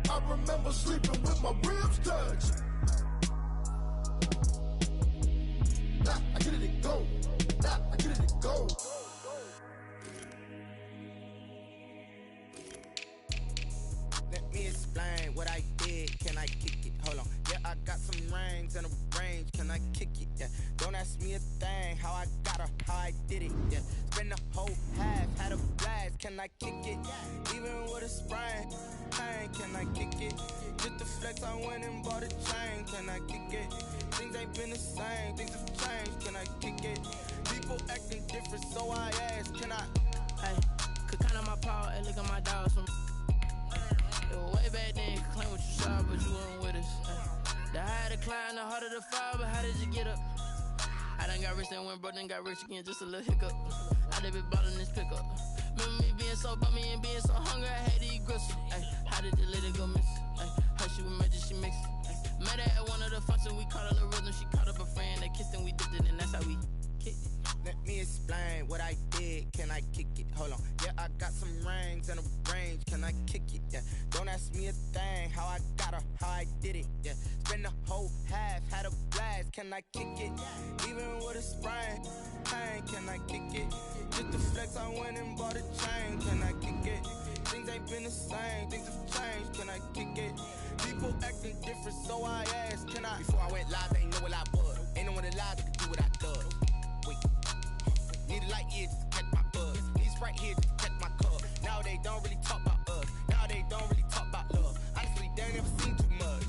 I remember sleeping with my ribs touched. Now I get it and go. Now I get it and go. Let me explain what I did. Can I kick it? Hold on. Yeah, I got some rings and a range. Can I kick it? Yeah. Don't ask me a thing. How I got her, how I did it. Yeah. Spend the whole half, had a blast. Can I kick it? Even with a sprain. Pain, can I kick it? Just the flex, I went and bought a chain. Can I kick it? Things ain't been the same. Things have changed. Can I kick it? People acting different, so I ask. Can I? Hey, could count on my power and look at my dogs from. It was way back then, you could claim what you saw, but you weren't with us. The higher the climb, the harder the fall, but how did you get up? I done got rich, then went broke, then got rich again, just a little hiccup. I done been ballin' this pickup. Remember me being so bummy and being so hungry, I had to eat gristle. Ay, how did the lady go miss? Ay, her she was magic, she mixed. Met her at one of the functions, we caught her the rhythm, she caught up a friend, they kissed and we dipped it, and that's how we kicked it. Let me explain what I did. Can I kick it? Hold on. Yeah, I got some rings and a range. Can I kick it? Yeah. Don't ask me a thing. How I got her, how I did it. Yeah. Spend the whole half, had a blast. Can I kick it? Even with a sprain. Pain, can I kick it? Just the flex, I went and bought a chain. Can I kick it? Things ain't been the same. Things have changed. Can I kick it? People acting different, so I asked. Can I? Before I went live, ain't know what I was. Ain't no one alive that could do what I done. Wait. Need a light here just to catch my buzz. Need Sprite here just to catch my cup. Now they don't really talk about us. Now they don't really talk about love. Honestly, they ain't never seen too much.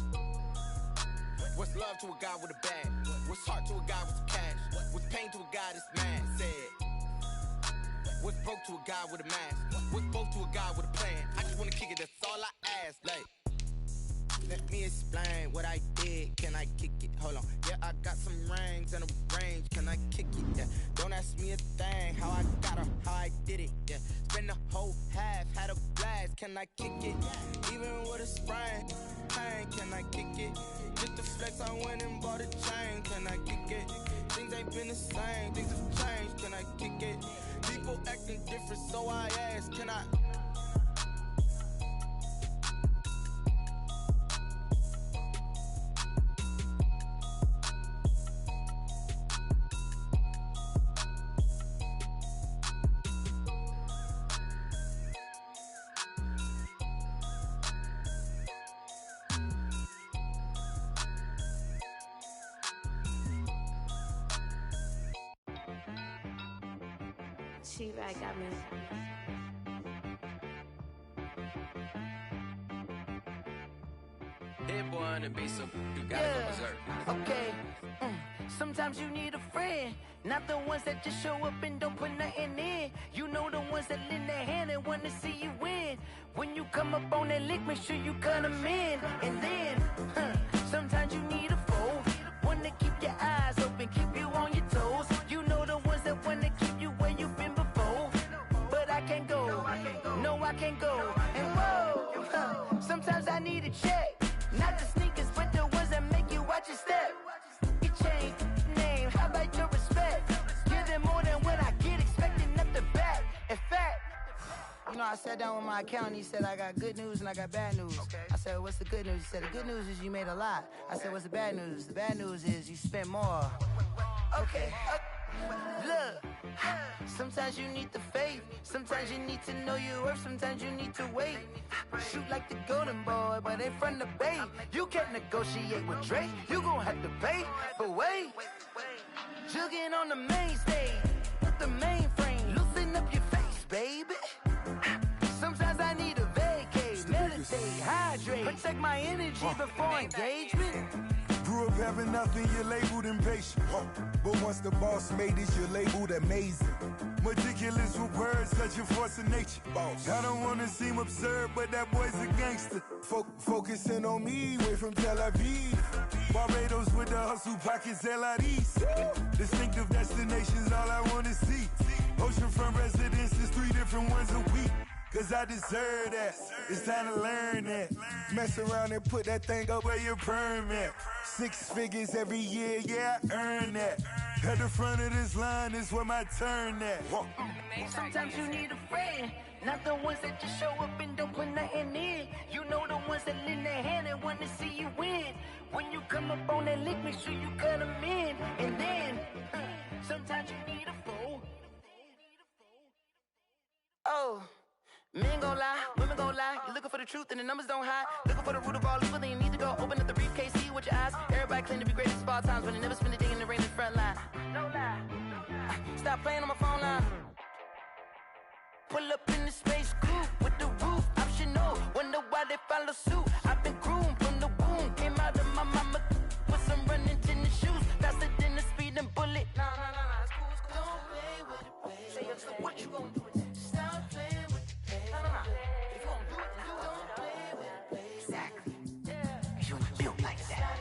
What's love to a guy with a bag? What's heart to a guy with some cash? What's pain to a guy that's mad? Said. What's broke to a guy with a mask? What's broke to a guy with a plan? I just wanna kick it, that's all I ask. Like, let me explain what I did. Can I kick it? Hold on. Yeah, I got some rings and a range. Can I kick it? Yeah. Don't ask me a thing. How I got her, how I did it. Yeah. Spend the whole half, had a blast. Can I kick it? Even with a sprain. Pain, can I kick it? Just the flex, I went and bought a chain. Can I kick it? Things ain't been the same. Things have changed. Can I kick it? People acting different, so I ask. Can I? T-Rag got me. Hit boy on the beat, so you gotta go berserk. Okay. Sometimes you need a friend, not the ones that just show up and don't put nothing in. You know the ones that lend their hand and want to see you win. When you come up on that lick, make sure you cut them in. And then, sometimes you need a foe, one to keep your eyes open, keep you on your toes. You know the ones that want to keep you where you've been before. But I can't go, no I can't go. And whoa, sometimes I need a check, not the sneakers, but the ones that make you watch your step. You change name, how about your respect? Give them more than what I get, expecting nothing back. In fact, you know, I sat down with my accountant, he said I got good news and I got bad news. I said, what's the good news? He said, the good news is you made a lot. I said, what's the bad news? The bad news is you spent more. Okay, look, sometimes you need the faith, sometimes you need to know your worth, sometimes you need to wait. Shoot like the golden boy, but in front of the bay. You can't negotiate with Drake, you gon' have to pay. But wait, jugging on the main stage, with the mainframe, loosen up your face, baby. Sometimes I need a vacate, meditate, hydrate, protect my energy before engagement. Grew up having nothing, you're labeled impatient. But once the boss made it, you're labeled amazing. Meticulous with words, such a force of nature. I don't wanna seem absurd, but that boy's a gangster. Focusing on me, way from Tel Aviv. Barbados with the hustle pockets, LIDs. Distinctive destinations, all I wanna see. Oceanfront residences, 3 different ones a week. Cause I deserve that, it's time to learn that. Mess around and put that thing up where your perm at. 6 figures every year, yeah, I earn that. At the front of this line is where my turn at. Sometimes you need a friend, not the ones that just show up and don't put nothing in. You know the ones that lend their hand and want to see you win. When you come up on that lick, make sure you cut them in. And then, sometimes you need a fool. Oh. Men gon' lie, women gon' lie. You're looking for the truth and the numbers don't hide. Looking for the root of all evil, then you need to go open up the briefcase, see with your eyes. Everybody claim to be greatest of all times, but they never spend a day in the rain in the front line. No lie. Stop playing on my phone line. Pull up in the space coupe with the roof optional. Wonder why they follow suit. I've been groomed from the womb. Came out of my mama with some running tennis shoes. Faster than the speeding bullet. Nah, it's cool, it's cool. Don't play with it, baby. Say, what you gon' do with it? Stop playing with it. If you don't do it, then don't play with it, baby. Exactly. You ain't built like that.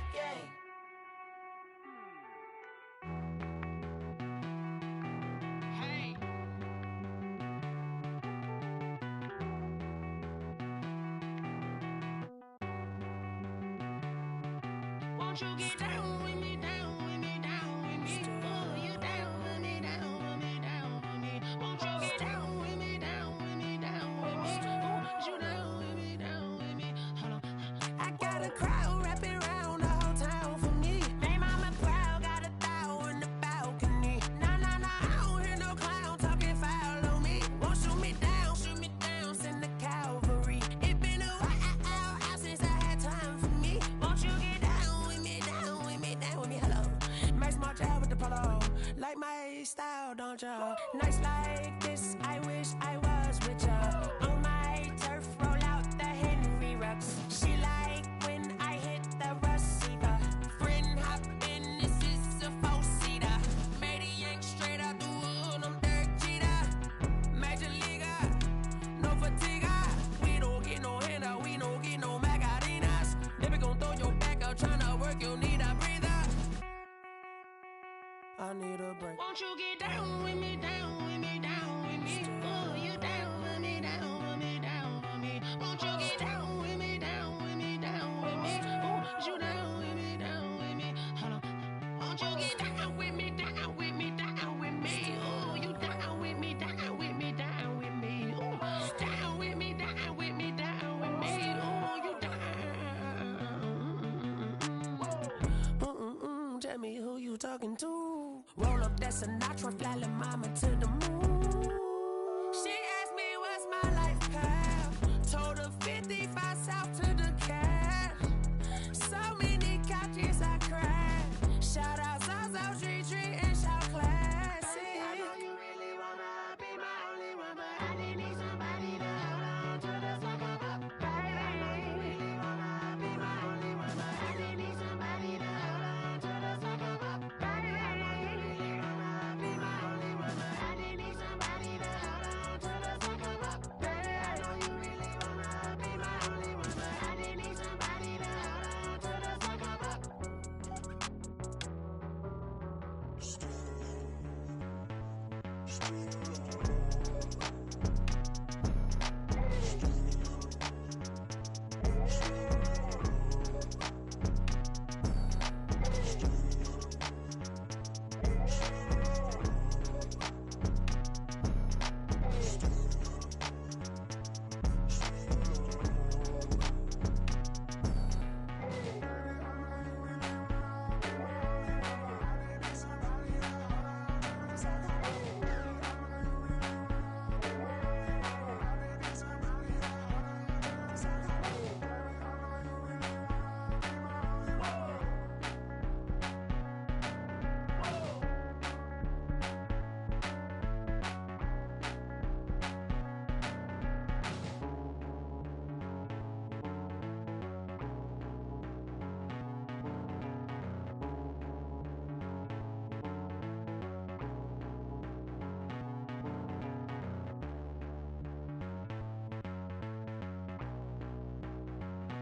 Hey. Won't you get down with me, down with me, down with me? Oh, you down with me, down with me, down with me. Won't you get down with me, down with me, down with me? Oh, you down with me, down with me? Hold on. I got a crowd wrapping around the whole town for me. Hey, mama proud, got a thou in the balcony. Nah, I don't hear no clown talking foul on me. Won't shoot me down, send the cavalry. It been a while since I had time for me. Won't you get down with me, down with me, down with me? Hello. Max March out with the polo. Like my style, don't ya? Nights like this, I wish I was with ya. On my turf, roll out the Henry Rux. She like when I hit the receiver. Friend hop in, this is a 4-seater. Made a yank straight out the wood, I'm Derek Jeter. Major leaguer, no fatigue. We don't get no handout, we don't get no Macarinas. Never gon' throw your back out, tryna work, you need a breather. I need a break. Won't you get down with me, down with me, down with me? Oh, you down with me, down with me, down with me? Won't you get down with me, down with me, down with me? Oh, you down with me, down with me? Hold on. Won't you get down with me, down with me, down with me? Oh, you down with me, down with me, down with me? Oh, down with me, down with me, down with me? Oh, you down. Tell me who you talking to. Roll up that Sinatra, fly la mama to the moon. She asked me what's my life path. Told her 55 south to the cat. So many couches I cried. Shout out Zazo, Tree, and shout classic. I know you really wanna be my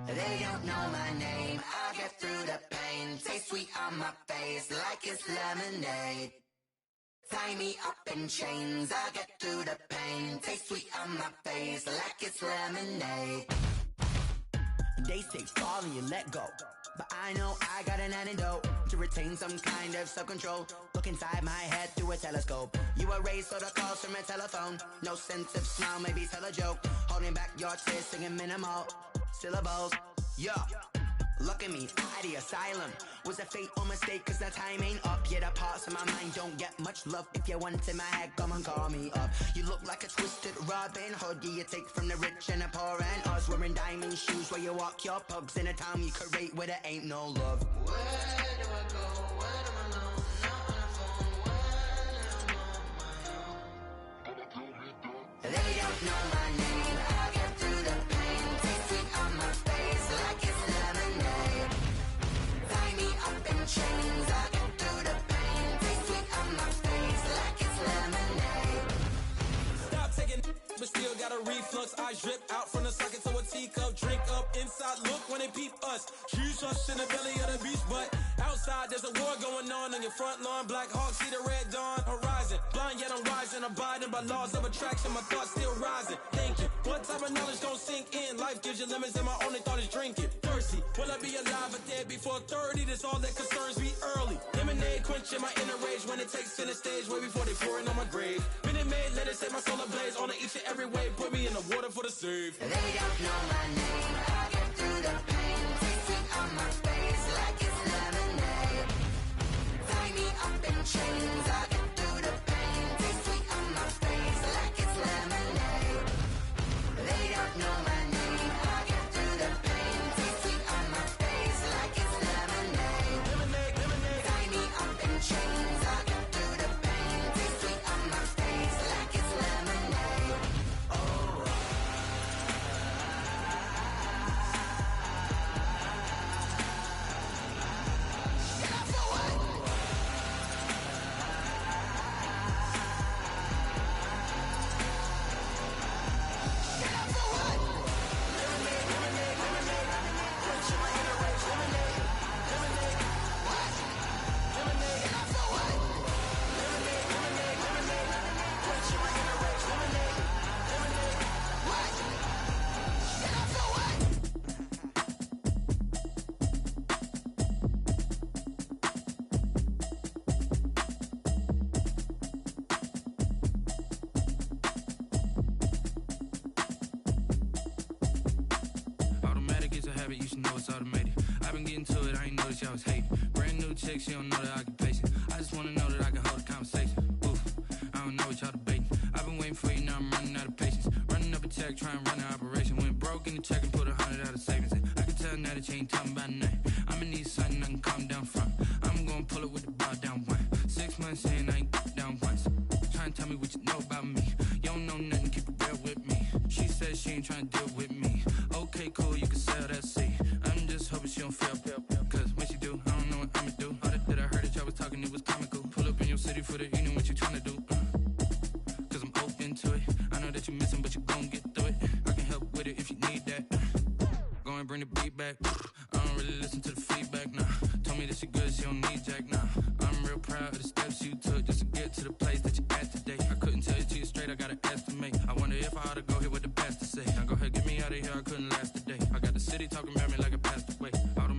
They don't know my name, I get through the pain. Taste sweet on my face like it's lemonade. Tie me up in chains, I get through the pain. Taste sweet on my face like it's lemonade. They say fall and you let go, but I know I got an antidote to retain some kind of self-control. Look inside my head through a telescope. You erase all the calls from a telephone. No sense of smile, maybe tell a joke. Holding back your tears, singing minimal syllables. Yeah, look at me, at the asylum. Was a fate or mistake, cause the time ain't up. Yeah, the parts of my mind don't get much love. If you want in my head, come and call me up. You look like a twisted Robin Hood. Yeah, you take from the rich and the poor and us. Wearing diamond shoes where you walk your pugs. In a town you create where there ain't no love. Where do I go? Where am I alone? Not on the phone. When I'm on my own. They don't know my name. I get through the pain. Taste sweet on my face like it's lemonade. Tie me up in chains. I get through the pain. Taste sweet on my face like it's lemonade. Stop taking, but still got a reflux. Eyes drip out from the socket to a teacup. Drink up inside, look when they peep us. Shoes us in the belly of the beach, but outside there's a war going on your front lawn. Black Hawk, see the red dawn horizon. Blind yet I'm rising, abiding by laws of attraction. My thoughts still rising. Thinking, what type of knowledge gon' sink in? Life gives you lemons and my only thought is drinking. Thirsty, will I be alive or dead before 30? That's all that concerns me early. Lemonade quenching my inner rage when it takes center stage way before they pour it on my grave. Minute Maid, let it set my soul ablaze on each and every way. Put me in the water for the save. They don't know my name. I get through the pain. Taste sweet on my face like it's lemonade. Tie me up in chains. I get through the pain. Taste sweet on my face like it's lemonade. They don't know my name. I get through the pain. Taste sweet on my face like it's lemonade. Tie me up in chains. I get through the pain. Taste sweet on my face like it's lemonade. Oh. Automatic is a habit, you should know it's automated. I've been getting to it, I ain't noticed y'all was hating. Brand new chick, she don't know the occupation. I just wanna know that I can hold a conversation. Oof, I don't know what y'all debating. I've been waiting for you, now I'm running out of patience. Running up a check, trying to run an operation. Went broke in the check and put 100 out of savings in. I can tell now that you ain't talking about nothing. I'ma need something I can calm down from. I'm gonna pull it with the bar down one. 6 months in, I ain't down once. Trying to tell me what you know about me. You don't know nothing, keep it real with me. She said she ain't trying to deal with me. Okay, cool, you can sell that seat. I'm just hoping she don't feel. Cause when she do, I don't know what I'ma do. All that I heard that y'all was talking, it was comical. Pull up in your city for the evening, what you trying to do? Cause I'm open to it. I know that you missing, but you gon' get through it. I can help with it if you need that. Go and bring the beat back. I don't really listen to the feedback, nah. Told me that she good, she don't need Jack, nah. I'm real proud of the steps you took just to get to the place that you at today. I couldn't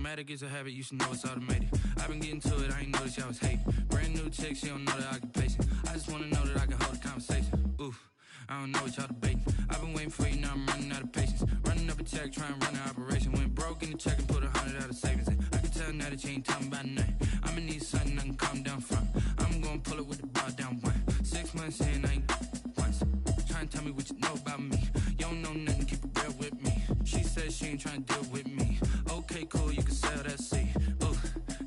Automatic is a habit, you should know it's automated. I've been getting to it, I ain't noticed y'all was hating. Brand new chick, she don't know that I can pace it. I just wanna know that I can hold a conversation. Oof, I don't know what y'all debating. I've been waiting for you, now I'm running out of patience. Running up a check, trying to run an operation. Went broke in the check and put 100 out of savings in. I can tell now that you ain't talking about nothing. I'ma need something I can calm down from. I'm gonna pull it with the bar down one. 6 months in, I ain't once. Trying to tell me what you know about me. You don't know nothing, keep it real with me. She said she ain't trying to deal with me. Okay, cool, you can sell that seed. Ooh,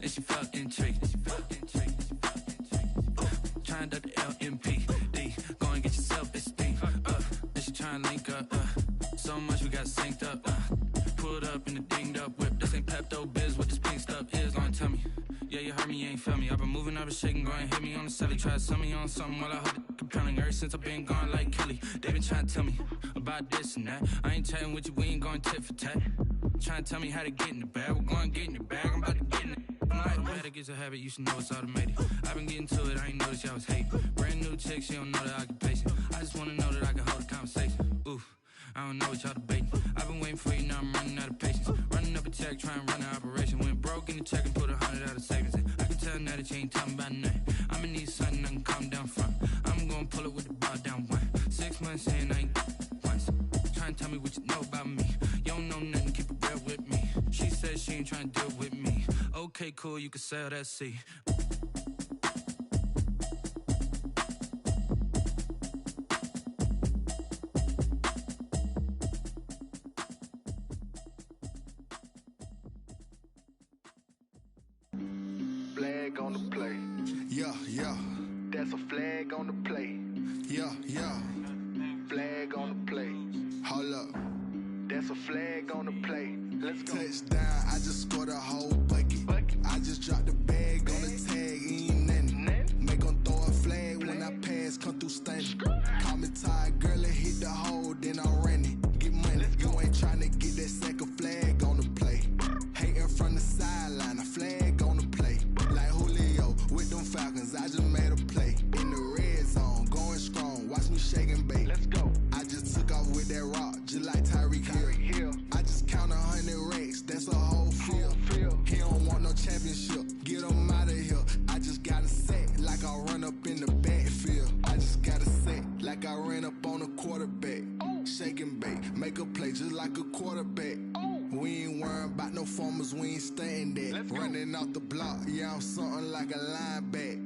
and she felt intrigued. Trying to the LMPD. Go and get your self-esteem. And she trying to link up. So much we got synced up. Pulled up in the dinged up whip. This ain't Pepto-Biz, what this pink stuff is. Gonna tell me. Yeah, you heard me, you ain't felt me. I've been moving, I've been shaking, go and hit me on the celly. Try to sell me on something while I hold it compelling. Ever since I've been gone like Kelly, they been trying to tell me about this and that. I ain't chatting with you, we ain't going tit for tat. Trying to tell me how to get in the bag, we're going to get in the bag, I'm about to get in it. Automatic is a habit, you should know it's automated. I've been getting to it, I ain't noticed y'all was hating. Brand new chick, she don't know that I can pace it. I just wanna know that I can hold a conversation. Oof, I don't know what y'all debating. I've been waiting for you, now I'm running out of patience. Running up a check, trying to run an operation. Went broke in the check and put 100 out of savings in. I can tell now that you ain't talking about nothing. I'ma need something I can calm down from. I'm gonna pull it with the bar down one. 6 months in, I ain't once. Trying to tell me what you know about me. You don't know nothing, keep it real with me. She said she ain't trying to deal with me. Okay, cool, you can sell that seed. Flag on the play. Yeah, yeah. That's a flag on the play. Yeah, yeah. Flag on the play. Hold up. That's a flag on the play. Let's go. Touchdown, I just scored a whole bucket. I just dropped the bag on the tag, ain't nothing. Make 'em throw a flag when I pass, come through stunning. Call me tired, girl, and hit the hole, then I'm running. Get money, you ain't trying to get that second flag on the play. Hating from the sideline, a flag on the play. Like Julio with them Falcons, I just made a play. In the red zone, going strong, watch me shake and bake. Let's go. I just took off with that rock, just like Tyreek Hill. I just count 100 racks, that's a whole field. He don't want no championship, get him out of here. I just got a set, like I run up in the backfield. I just got a set, like I ran up on a quarterback. Shake and bake, make a play just like a quarterback. We ain't worrying about no formers, we ain't staying there. Running off the block, yeah, I'm something like a lineback.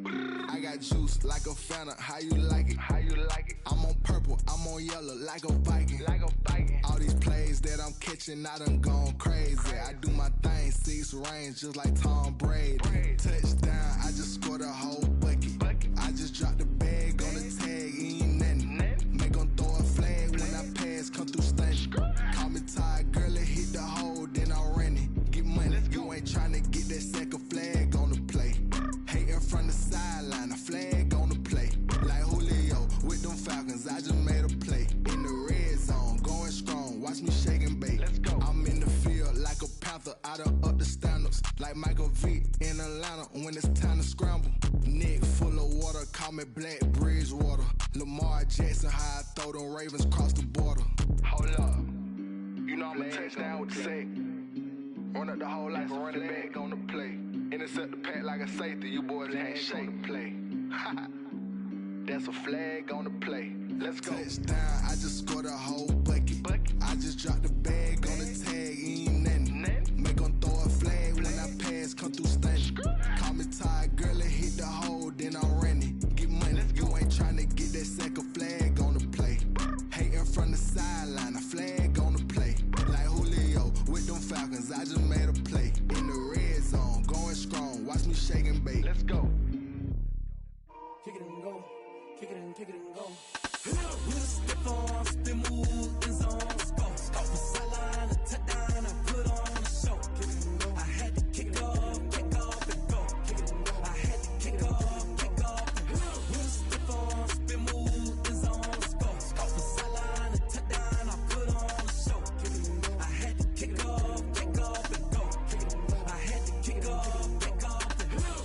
I got juice like a Fanta, how you like it? How you like it? I'm on purple, I'm on yellow, like a Viking. Like a Viking. All these plays that I'm catching, I done gone crazy. I do my thing, 6 range, just like Tom Brady. Touchdown, I just scored a whole bucket. I just dropped the bag on the tag, ain't nothing. Make 'em throw a flag when I pass, come through stunning. Call me tired, girl, and hit the hole, then I'm running. Get money, you ain't trying to get that second flag on the play. Hating from the sideline, a flag on the play. Like Julio with them Falcons, I just made a play. In the red zone, going strong, watch me shake and bake. Let's go. I'm in the field like a Panther, I done up the standards. Like Michael Vick in Atlanta when it's time to scramble. Neck full of water, call me Black Bridgewater. Lamar Jackson, how I throw them Ravens cross the border. Hold up. You know I'm a touchdown with the sack. Run up the hole like a running back on the play. Intercept the pack like a safety, you boys ain't shake the play. That's a flag on the play. Let's go. Touchdown, I just scored a whole bucket. I just dropped the bag on the tag, ain't nothing. Make 'em throw a flag when I pass, come through stunning. Call me tired, girl, and hit the hole, then I'm running. Get money, you ain't trying to get that second flag on the play. Hating from the sideline, a flag on the play. Like Julio with them Falcons, I just made a play. In the red zone, going strong, watch me shake and bake. Let's go. Kick it and go, kick it and go. We'll step on, spin, move, in zone, go. Off the sideline, a touchdown, I put on a show. I had to kick off and go. I had to kick off and go. We'll step on, spin, move, in zone, go. Off the sideline, a touchdown, I put on a show. I had to kick off and go. I had to kick off and go.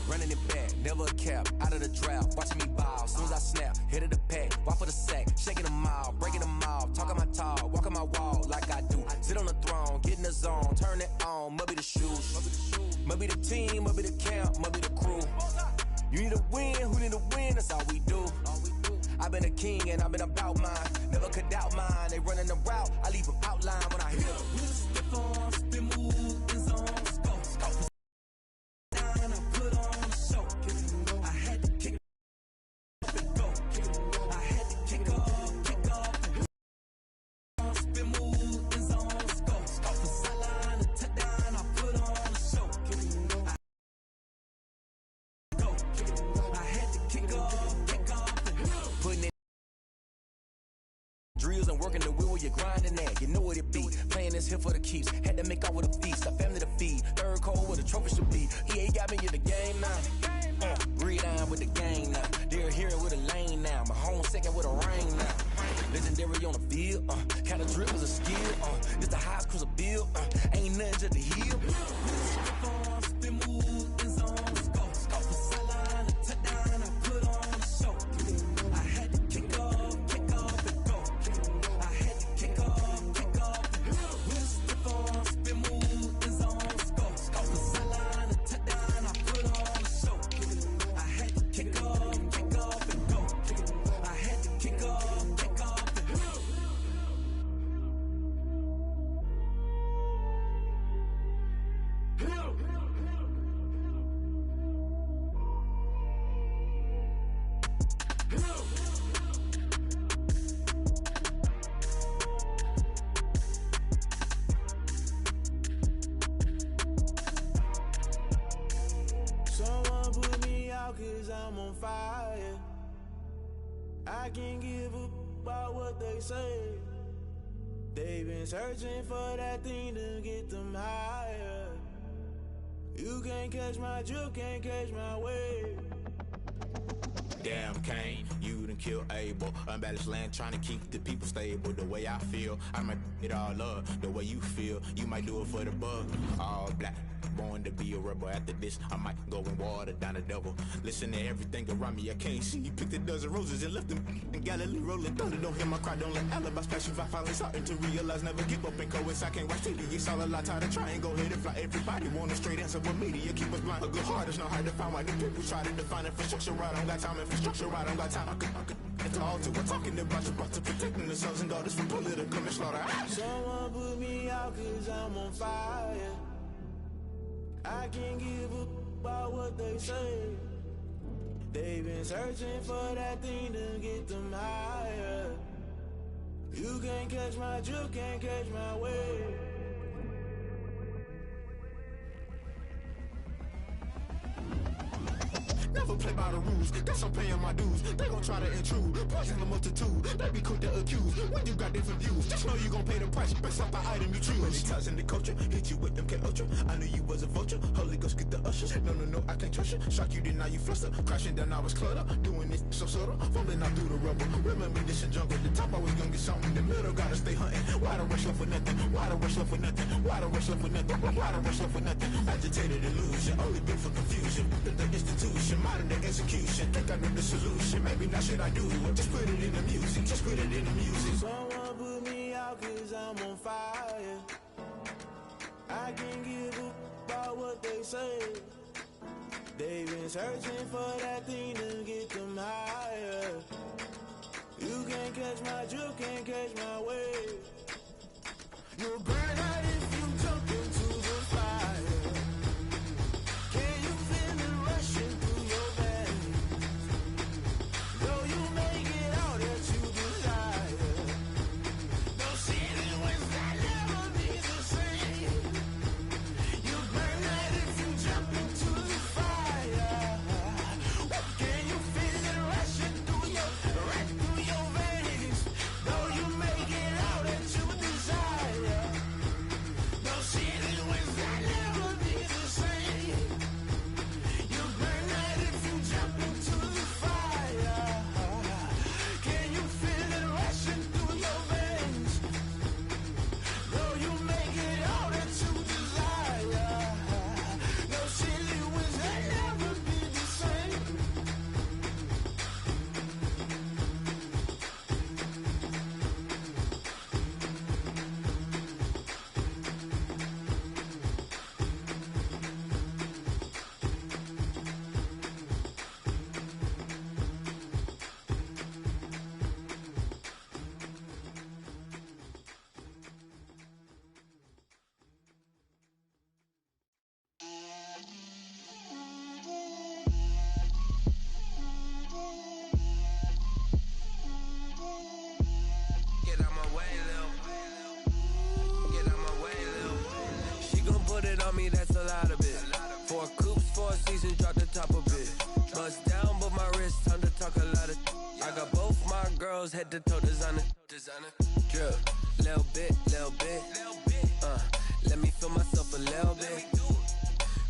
Running it back, never a cap, out of the draft, watching me ball. Soon as I snap, hit of the pack, walk for the sack, shaking them out, breaking them off, talking my talk, walking my wall like I do. Sit on the throne, get in the zone, turn it on, mubby the shoes. Might be the team, might be the camp, might be the crew. You need a win, who need a win, that's all we do. I've been a king and I've been about mine. Never could doubt mine. They running the route, I leave them outline when I hit them. Step on, spin, move, in zone, scope. Down, I put on a show. I had to kick up and go. I had to kick off. Spin, move, in zone, scope. From sideline to touchdown, I put on a show. I had to kick off. Putting it drills and working the wheel where you're grinding at. You know what it be. Playing this here for the keeps. Had to make out with a feast. A family to feed. Third cold where the trophy should be. EA got me in the game now. Read on with the game now. They're hearing with a lane now. My home second with a rain now. Legendary on the field. Kind of drip is a skill. This the highest cruiser bill. Ain't nothing just the heel. Spin, move, in zone, scope. From sideline to touchdown, I put on a show. I had to kick off and go. I had to kick off. Step on, spin, move, in zone, scope. From sideline to touchdown, I put on a show. I had to kick off and go. I had to kick off and go. Someone put me out 'cause I'm on fire. I can't give up about what they say. They've been searching for that thing to get them higher. You can't catch my drift, can't catch my wave. Damn, Kane, you done killed Abel. Unbalanced land, trying to keep the people stable. The way I feel, I might it all up. The way you feel, you might do it for the bug. All black, born to be a rebel. After this, I might go and water down the devil. Listen to everything around me, I can't see. You picked a dozen roses and left them in Galilee rolling thunder. Don't hear my cry, don't let alibis pass you. I finally starting to realize, never give up and coincide. Can't watch TV, it's all a lot. Tired of trying, go ahead and fly. Everybody want a straight answer, but media keep us blind. A good heart is not hard to find. Why the people try to define infrastructure right? I don't got time, infrastructure right, I don't got time. I could at the altar, we're talking about you, about to protecting the sons and daughters from political slaughter. Someone put me out 'cause I'm on fire. I can't give up about what they say. They've been searching for that thing to get them higher. You can't catch my drift, can't catch my wave. Never play by the rules, guess I'm paying my dues. They gon' try to intrude, poison the multitude. They be quick to accuse, when you got different views. Just know you gon' pay the price, based off the item you choose. Many times in the culture, hit you with them K-Ultra. I knew you was a vulture, Holy Ghost get the ushers. No, I can't trust you. Shock you, then now you fluster. Crashing down, I was cluttered. Doing this so subtle, falling out through the rubble. Remember this in jungle, the top I was young and something. The middle gotta stay hunting. Why the rush left for nothing? Why the rush left for nothing? Why the rush left for nothing? Why the rush left for nothing? Agitated illusion, only been for confusion. The institution, modern day execution. Think I know the solution, maybe not should I do it. Just put it in the music, just put it in the music. Someone put me out 'cause I'm on fire. I can't give up about what they say. They've been searching for that thing to get them higher. You can't catch my drift, can't catch my wave. You'll burn out if you jump into the fire. Can you feel it rushing through your veins? Though you make it all that you desire. No city was that never be the same. You burn out if you jump into the fire. Can you feel it rushing through your veins? Though you make it all that you desire. girls head to toe designer. Drip, little bit. Let me feel myself a little bit.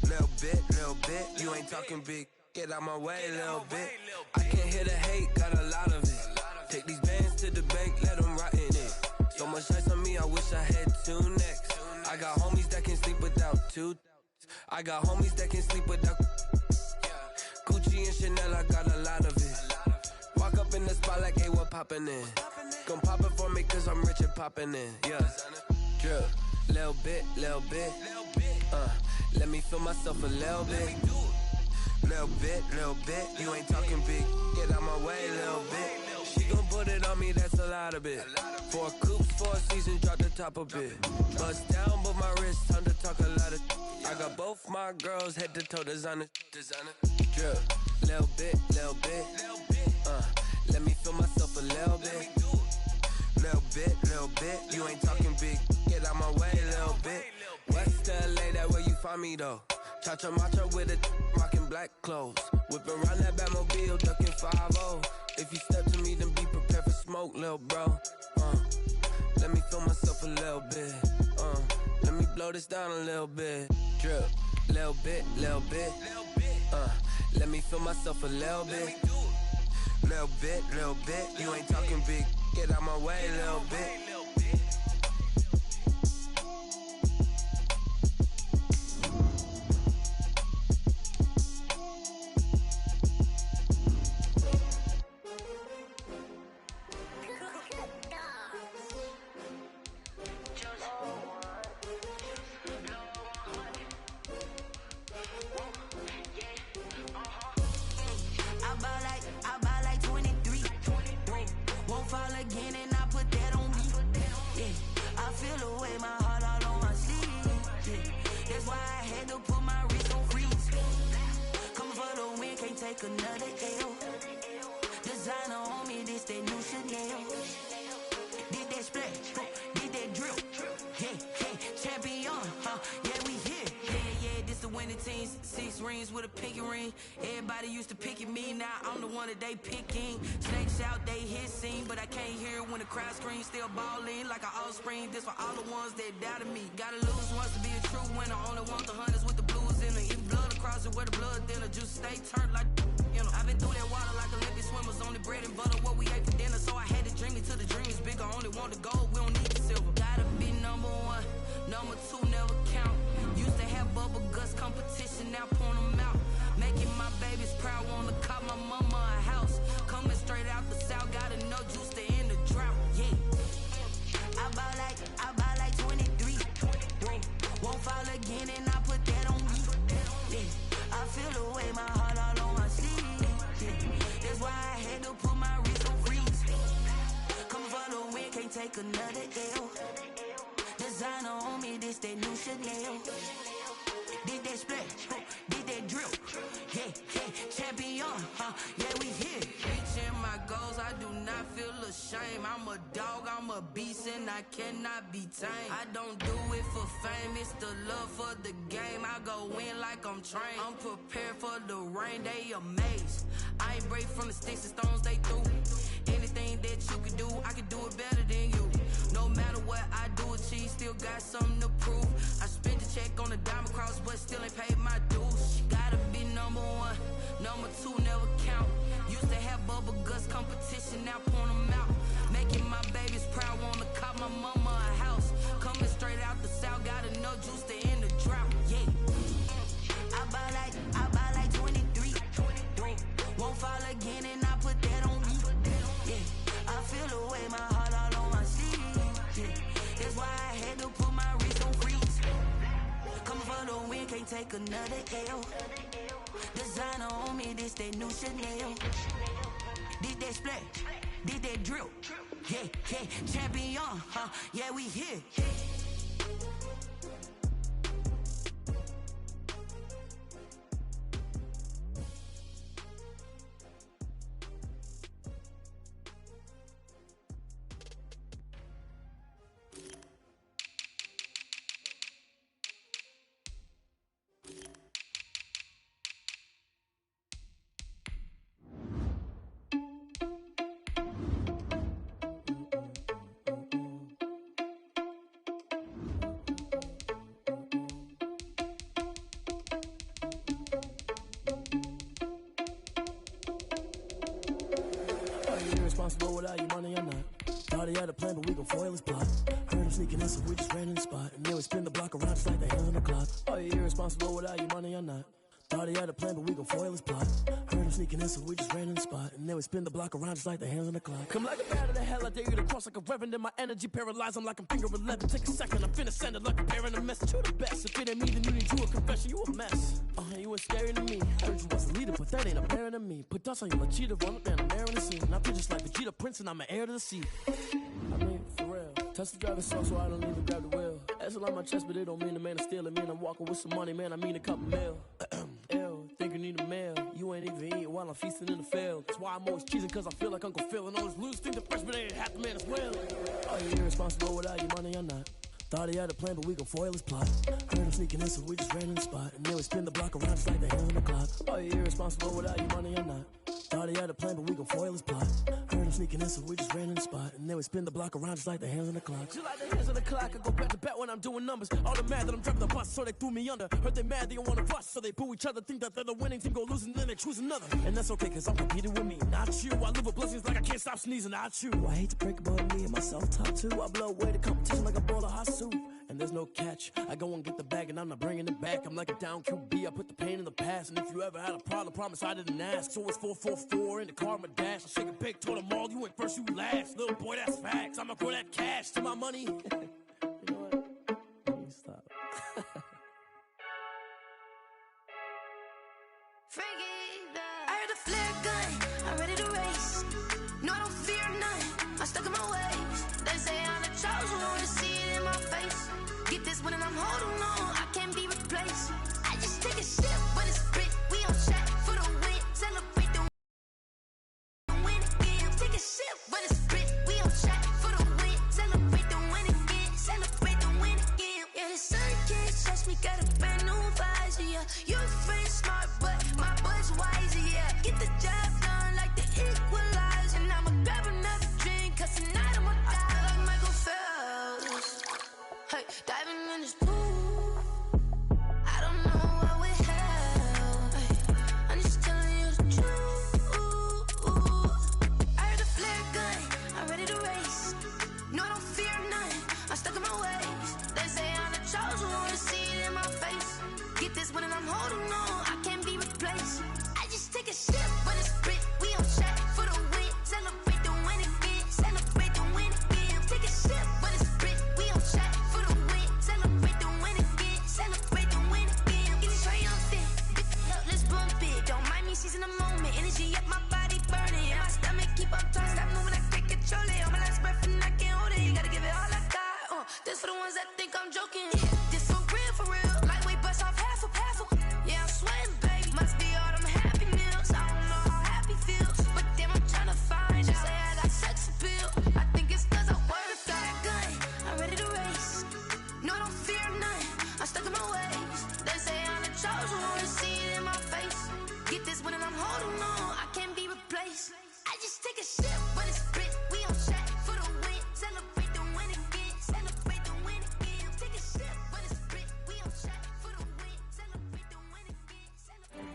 Little bit. You ain't talking big. Get out my way a little bit. I can't hear the hate, got a lot of it. Take these bands to the bank, let them rot in it. So much ice on me, I wish I had 2 necks. I got homies that can sleep without 2. I got homies that can sleep without Gucci and Chanel, I got a lot of it. Walk up in the spot like, hey, what poppin' in? Gon' pop it for me cause I'm rich and poppin' in. Yeah, drip, little bit. Let me feel myself a little bit. Little bit. You ain't talking big. Get out my way a little bit. She gon' put it on me, that's a lot of it. 4 coops, 4 seasons, drop the top a bit. Bust down, but my wrist, time to talk a lot of. I got both my girls head to toe designer. Drip, little bit. Let me feel myself a little bit. Little bit. You ain't talking big. Get out my way a little bit. West LA, that where you find me though. Cha-cha matcha with it, rockin' black clothes. Whippin' around that Batmobile, duckin' 5-0. If you step to me, then be prepared for smoke, lil' bro. Let me feel myself a little bit. Let me blow this down a little bit. Drip, little bit. Let me feel myself a little bit. Little bit. You ain't talking big. Get out my way a little bit. I buy like 23. Won't fall again and I put that on me. Yeah, I feel the way, my heart all on my sleeve. Yeah, that's why I had to put my wrist on freeze. Come for the win, can't take another L. Designer on me, this that new Chanel. Did that splash, did that drill. Hey, champion, yeah, we here. Yeah, this the winning teams. 6 rings with a pinky ring. Everybody used to pick at me, now I'm the one that they picking. Snakes out, they hissing, but I can't hear when the crowd screams. Still balling like an offspring. This for all the ones that doubted me. Gotta lose once to be a true winner. Only want the hunters with the blues in it. Even blood across it where the blood thinner. Juice stay turned like, you know. I've been through that water like Olympic swimmers. Only bread and butter, what we ate for dinner. So I had to dream it till the dream is bigger. Only want the gold, we don't need the silver. Gotta be number 1, number 2 never count. Used to have bubble guts competition, now point them out. Making my babies proud, wanna cop my mama a house. Coming straight out the south, gotta know juice to end the drought. Yeah, I buy like 23. Won't fall again and I put that on me. Yeah, I feel the way, my heart all on my sleeve. Yeah, that's why I had to put my wrist on freeze. Coming for the win, can't take another L. Designer on me, this that new Chanel. Did that splash, did that drill. Yeah, champion, yeah, we here. Reaching my goals, I do not feel ashamed. I'm a dog, I'm a beast, and I cannot be tamed. I don't do it for fame, it's the love for the game. I go in like I'm trained. I'm prepared for the rain, they amazed. I ain't break from the sticks and stones they threw. Anything that you can do, I can do it better than you. No matter what I do, achieve, still got something to prove. I spent the check on the diamond cross, but still ain't paid my dues. Gotta be number 1, number 2 never count. Used to have bubble guts competition, now point them out. Making my babies proud, wanna cop my mama a house. Coming straight out the south, gotta know juice to end the drought. Yeah, I buy like 23. Won't fall again and I put that on me. Yeah, I feel the way, my heart all on my sleeve. Yeah, that's why I had to put my wrist on freeze. Coming for the win, can't take another L. Designer on me, this that new Chanel. Did that splash, did that drill. Yeah, champion, yeah, we here. irresponsible without your money or not. Thought he had a plan, but we gon' foil his plot. Heard him sneaking in, so we just ran in the spot. And then we spin the block around just like the hands on the clock. Are you irresponsible without your money or not? Thought he had a plan, but we gon' foil his plot. Heard him sneaking in, so we just ran in the spot. And then we spin the block around just like the hands on the clock. Come like a bat of the hell, I dare you to cross like a reverend. In my energy paralyzed, I'm like I'm finger 11. Take a second, I'm finna send it like a parent a message. You the best, if it ain't me, then you need you a confession. You a mess. You ain't scary to me. Heard you was a leader, but that ain't apparent to me. Put dust on you like cheetah, run up down, I'm airing the scene. I feel just like Vegeta Prince, and I'm an heir to the seat. I mean, for real. Touch the driver's soul, so I don't need to grab the wheel. That's on my chest, but it don't mean the man is stealing. Mean I'm walking with some money, man, I mean a couple mil. Ew, think you need a meal. You ain't even eating while I'm feasting in the field. That's why I'm always cheesing, cause I feel like Uncle Phil. And all this loose think the freshman ain't half the man as well. Are you irresponsible without your money or not? Thought he had a plan, but we gon' foil his plot. Heard him sneaking in, so we just ran in the spot. And then we spin the block around just like the hands on the clock. Are you irresponsible without your money or not? Thought he had a plan, but we gon' foil his plot. Heard him sneaking in, so we just ran in the spot. And then we spin the block around just like the hands on the clock. Just like the hands on the clock, I go back to back when I'm doing numbers. All the mad that I'm driving the bus, so they threw me under. Heard they mad, they don't wanna bust, so they boo each other. Think that they're the winning team, go losing, then they choose another. And that's okay, cause I'm competing with me, not you. I live with blessings like I can't stop sneezing, not you. I hate to break about me and my self-talk too. I blow away the competition like a bowl of hot soup. And there's no catch. I go and get the bag and I'm not bringing it back. I'm like a down QB, I put the pain in the past. And if you ever had a problem, promise I didn't ask. So it's 444 in the car, my dash. I shake a big, told them all, you ain't first, you last. Little boy, that's facts. I'ma grow that cash to my money. You know what? Let me stop. I heard a flare gun, I'm ready to race. No, I don't fear none, I'm stuck in my ways. They say I'm the chosen one, to see it in my face. Get this one and I'm holding on, I can't be replaced. I just take a sip when it's split, we on track for the win. Celebrate the win again. Take a sip when it's split, we on track for the win. Celebrate the win again, celebrate the win again. Yeah, the sun can't touch me, got a brand new visor, yeah. Your friend's smart, but my boy's wiser, yeah. Get the job done like the equalizer. And I'ma grab another drink, cause tonight I'ma die like Michael Phelps. Hey, diving in this pool, I don't know what we have. Hey, I'm just telling you the truth. I heard a flare gun, I'm ready to race. No, I don't fear none, I'm stuck in my ways. They say I'm the chosen one, to see it in my face. Get this one and I'm holding on, I can't be replaced. I just take a sip when it's split, we on track for the win. Celebrate the win again, celebrate the win again. Take a sip when it's split, we on track for the win. Celebrate the win again, celebrate the win again. Get it triumphant, up, let's bump it. Don't mind me seizing the moment, energy up my body burning. And my stomach keep up trying, stop moving, I can't control it. On my last breath and I can't hold it, you gotta give it all I got. This for the ones that think I'm joking. This for real, lightweight bust off half a. Yeah, I'm sweating, babe, must be all them happy meals. I don't know how happy feels, but damn, I'm tryna find out. Say I got sex appeal, I think it's cause I work. Got a gun, I'm ready to race. No, I don't fear none, I'm stuck in my ways. They say I'm the chosen one, to see it in my face. Get this one and I'm holding on, I can't be replaced. I just take a sip when it's split, we on track for the win. Celebrate the win again, celebrate the win again. Take a sip when it's split, we on track for the win. Celebrate the win again, celebrate.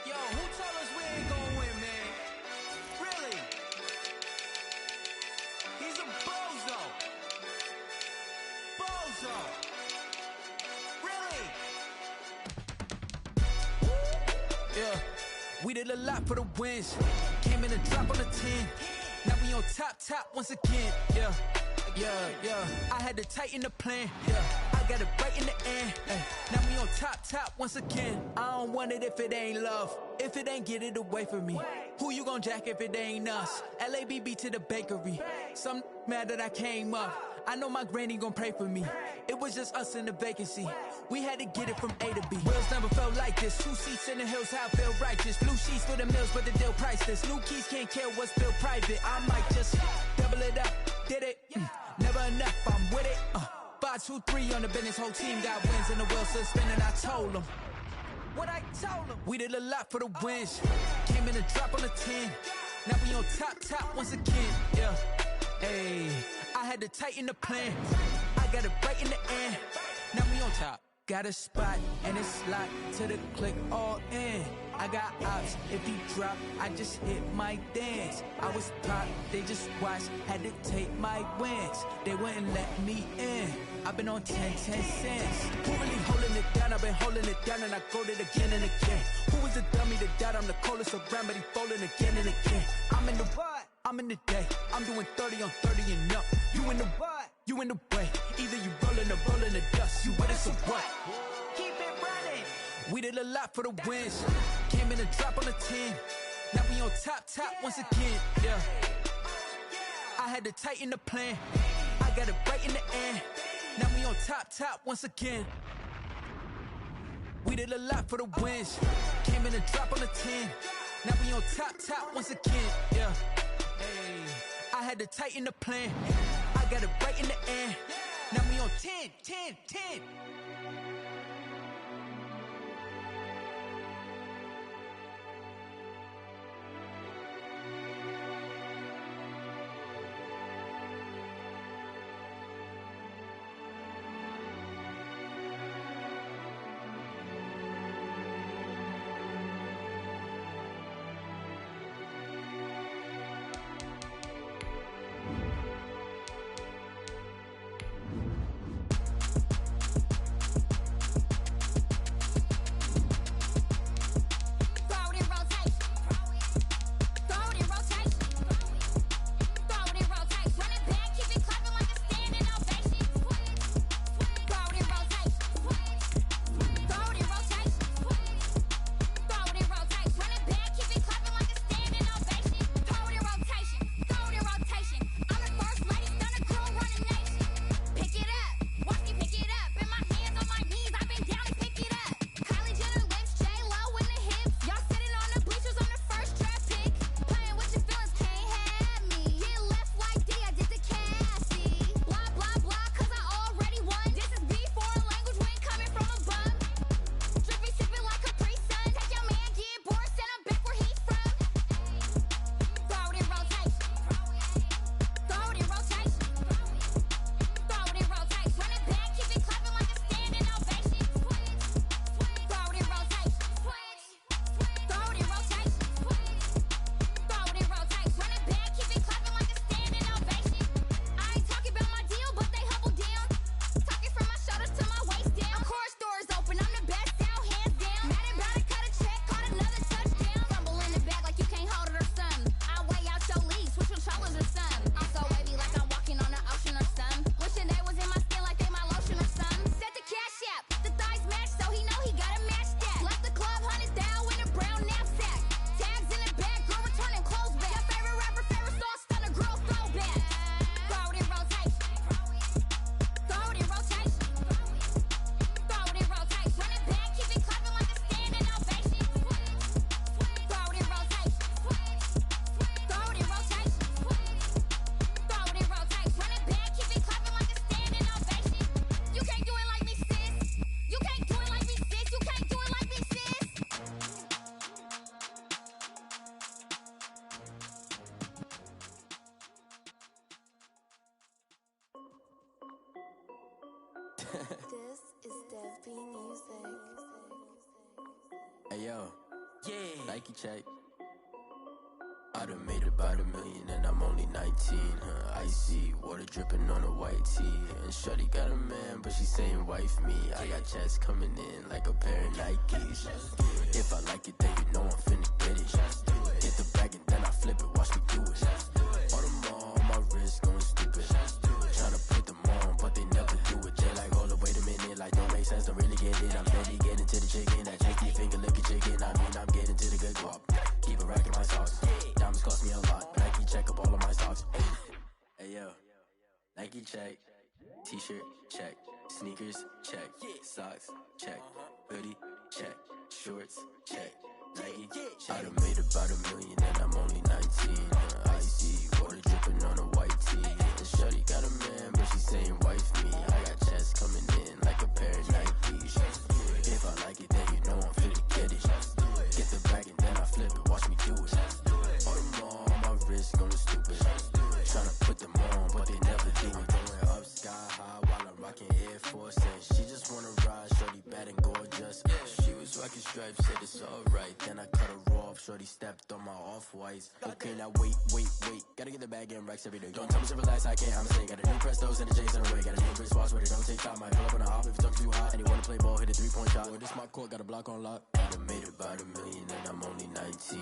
Yo, who told us we ain't gonna win, man? Really? He's a bozo. Bozo. Really? Yeah, we did a lot for the wins. Came in a drop on the 10. Now we on top once again. Yeah. I had to tighten the plan. Yeah, I got it right in the end. Now we on top once again. I don't want it if it ain't love. If it ain't, get it away from me. Who you gon' jack if it ain't us? LABB to the bakery. Some mad that I came up. I know my granny gon' pray for me. It was just us in the vacancy. We had to get it from A to B. Wheels never felt like this. 2 seats in the hills, how I feel righteous. Blue sheets for the mills, but the deal priceless. New keys can't care what's still private. I might just double it up. Did it? Never enough, I'm with it. 5, 2, 3 on the business. Whole team got wins and the wheels still spinning. I told them what I told them. We did a lot for the wins. Came in a drop on the 10. Now we on top once again. Yeah. Hey, I had to tighten the plan. I got it right in the end. Now we on top. Got a spot and it's locked to the click all in. I got ops, if he drop, I just hit my dance. I was top, they just watched, had to take my wins. They wouldn't let me in. I've been on 10 cents. Who really holding it down? I've been holding it down and I go it again and again. Who was the dummy to doubt? I'm the coldest around, but he folding again and again. I'm in the what? I'm in the day. I'm doing 30 on 30 and up. You in the what? You in the way. Either you rolling or rolling the dust. You with us or what? Keep it running. We did a lot for the wins. Came in a drop on the 10. Now we on top once again. Yeah. I had to tighten the plan. I got it right in the end. Now we on top once again. We did a lot for the wins. Came in a drop on the 10. Now we on top once again. Yeah. Hey. I had to tighten the plan. I got it right in the end. Now we on 10. This is Dev B Music. Hey yo, yeah, Nike check. I done made about $1 million and I'm only 19. Icy water dripping on a white tee. And shorty got a man, but she saying wife me. I got checks coming in like a pair of Nikes. If I like it, then you know I'm finna get it. Get the bag and then I flip it, watch me do it. All on my wrist going stupid. Tryna put them on, but they never do it. They like, hold up, wait a minute, like don't make sense, don't really get it. I'm steady getting to the chicken, that tricky finger licking chicken. I mean, I'm getting to the good guap. Keep a rack in my socks. Diamonds cost me a lot. Nike check up all of my socks. Hey yo, Nike check. T-shirt check. Sneakers check. Socks check. Hoodie check. Shorts check. Nike check. I done made about $1 million and I'm only 19. Icy water dripping on a white tee. And shorty got a man, but she saying wife me. I got checks coming in like a pair of Nikes. If I like it, then you know I'm finna get it. Get the bag and then I flip it, watch me do it. All them on my wrist going stupid. Tryna put them on, but they never do it. Going up sky high while I'm rocking Air Force. And she just wanna ride, shorty Those rocket stripes said it's alright. Then I cut her off, shorty stepped on my off-whites. Okay, now wait. Gotta get the bag and racks every day. Don't tell me to relax, I can't, I'ma say. Got a new Prestos and the J's in the way. Got a new Chris Boss, but it don't take time. Might pull up on a hop if it talks too hot. And you wanna play ball, hit a 3-point shot. Boy, this my court, got a block on lock. I done made about $1 million and I'm only 19.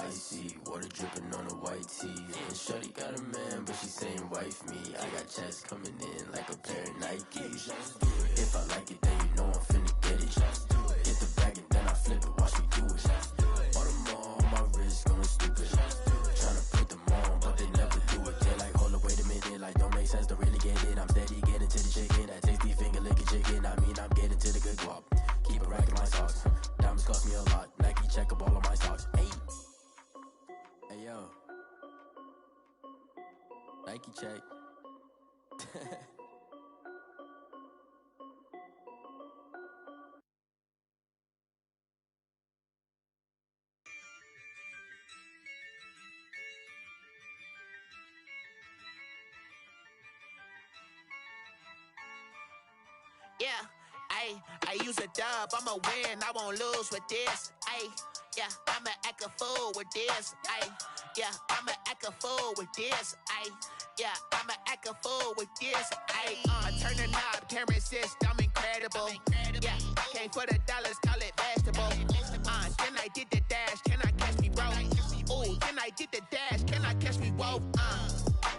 Icy, water dripping on a white tee. And shorty got a man, but she saying wife me. I got checks coming in like a pair of Nikes. If I like it, then you know I'm finna get it. Hit the bag and then I flip it, watch me do it. All them on my wrist going stupid. Tryna put them on, but they never do it. They like, hold up, wait a minute, like don't make sense, don't really get it. I'm steady getting to the chicken, that tasty finger licking chicken. I mean, I'm getting to the good guap. Keep a rack in my socks. Diamonds cost me a lot. Nike check up all of my stocks. Hey yo, Nike check. Yeah, I use a dub, I'ma win, I won't lose with this. Yeah, I'ma act a fool with this. Yeah, I'ma act a fool with this. Yeah, I'ma act a fool with this. I turn the knob, camera assist, I'm incredible. Yeah, came for the dollars, call it vegetable. Then I did the dash, can I catch me, bro? Ooh, then I did the dash, can I catch me, whoa?